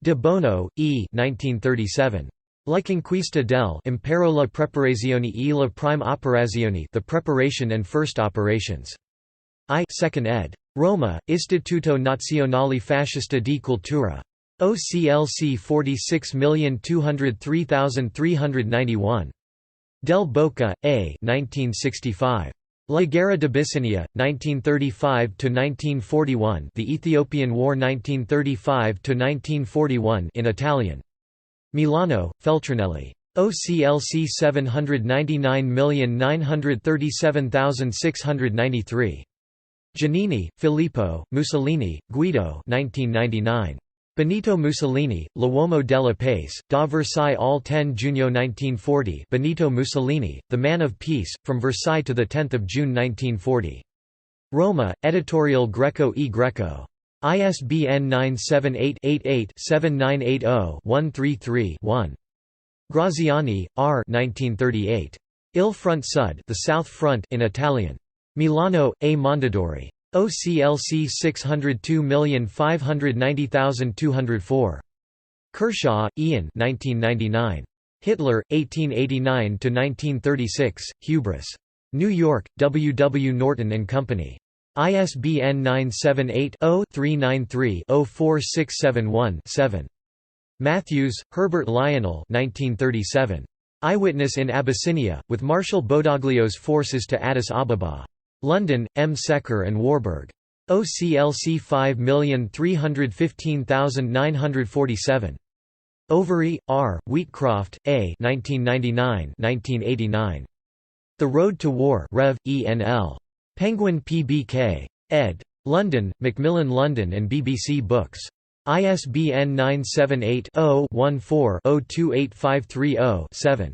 Speaker 1: De Bono, E. 1937. La conquista del Impero la preparazione e la prima operazione, The Preparation and First Operations. I 2nd ed. Roma, Istituto Nazionale Fascista di Cultura. OCLC 46203391. Del Boca, A. 1965. La Guerra d'Abyssinia, 1935–1941, The Ethiopian War 1935–1941 in Italian. Milano, Feltrinelli. OCLC 799937693. Giannini, Filippo, Mussolini, Guido 1999. Benito Mussolini, L'uomo della pace, da Versailles al 10 giugno 1940. Benito Mussolini, The Man of Peace, From Versailles to 10 June 1940. Roma, Editorial Greco e Greco. ISBN 978-88-7980-133-1. Graziani, R. 1938. Il Front Sud, The South Front in Italian. Milano, A. Mondadori. OCLC 602590204. Kershaw, Ian 1999. Hitler, 1889–1936, Hubris. New York, W. W. Norton & Company. ISBN 978-0-393-04671-7. Matthews, Herbert Lionel 1937. Eyewitness in Abyssinia, with Marshal Badoglio's forces to Addis Ababa. London, M. Secker and Warburg. OCLC 5315947. Overy, R., Wheatcroft, A. 1999–1989. The Road to War Rev. E.N.L. Penguin PBK. ed. London, Macmillan London and BBC Books. ISBN 978-0-14-028530-7.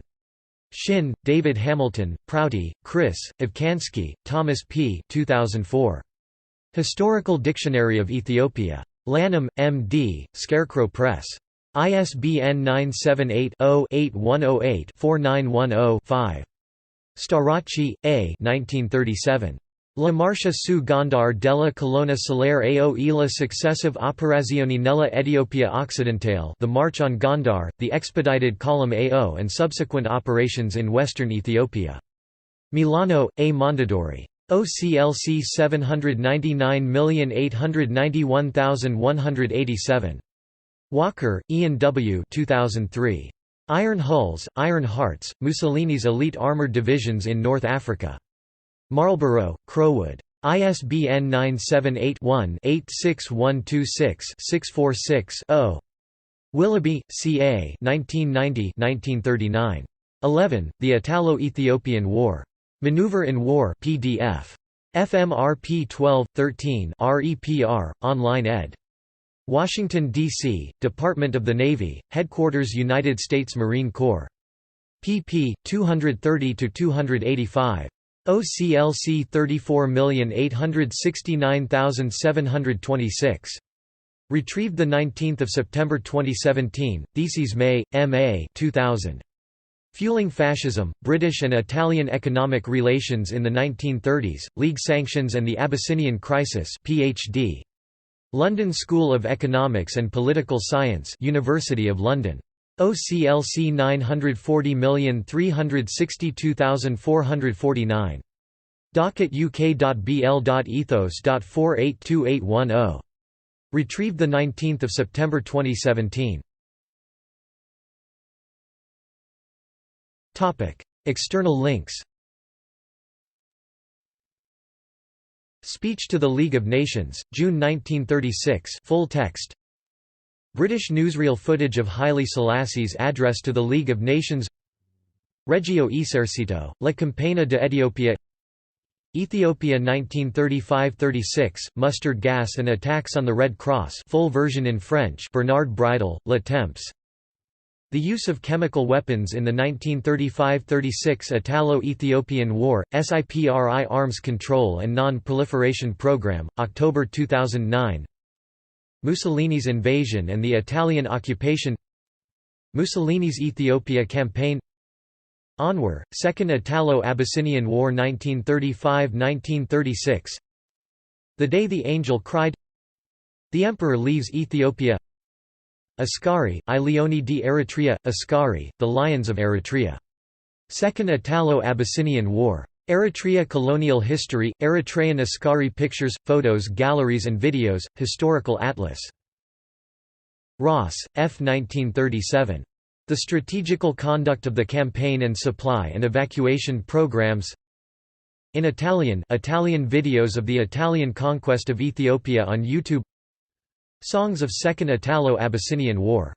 Speaker 1: Shin, David Hamilton, Prouty, Chris, Ivkansky, Thomas P. 2004. Historical Dictionary of Ethiopia. Lanham, M.D., Scarecrow Press. ISBN 978-0-8108-4910-5. Starace, A. 1937. La marcia su Gondar della colonna solare ao e la successive operazioni nella Etiopia Occidentale, The March on Gondar, the expedited column AO and subsequent operations in western Ethiopia. Milano, A. Mondadori. OCLC 799891187. Walker, Ian W. 2003. Iron Hulls, Iron Hearts, Mussolini's elite armored divisions in North Africa. Marlborough, Crowwood. ISBN 978-1-86126-646-0. Willoughby, C. A. 1990–1939. 11. The Italo-Ethiopian War. Maneuver in War PDF. FMRP 12/13 REPR, online ed. Washington, D.C., Department of the Navy, Headquarters United States Marine Corps. pp. 230–285. OCLC 34869726. Retrieved 19 September 2017, Theses May, M.A. 2000. Fueling Fascism, British and Italian Economic Relations in the 1930s, League Sanctions and the Abyssinian Crisis Ph.D. London School of Economics and Political Science, University of London. OCLC 940362449. Docket uk.bl.ethos.482810. Retrieved 19 September 2017. External links. Speech to the League of Nations, June 1936 full text. British newsreel footage of Haile Selassie's address to the League of Nations. Regio Esercito, La Campagna de Etiopia. Ethiopia 1935–36, Mustard Gas and Attacks on the Red Cross full version in French, Bernard Bridal, Le Temps. The use of chemical weapons in the 1935–36 Italo-Ethiopian War, SIPRI Arms Control and Non-Proliferation Program, October 2009. Mussolini's invasion and the Italian occupation. Mussolini's Ethiopia campaign. Anwar, Second Italo-Abyssinian War 1935–1936. The Day the Angel Cried. The Emperor Leaves Ethiopia. Ascari, I Leoni di Eritrea, Ascari, the Lions of Eritrea. Second Italo-Abyssinian War. Eritrea Colonial History, Eritrean Ascari Pictures, Photos Galleries and Videos, Historical Atlas. Ross, F. 1937. The Strategical Conduct of the Campaign and Supply and Evacuation Programs. In Italian videos of the Italian conquest of Ethiopia on YouTube. Songs of Second Italo-Abyssinian War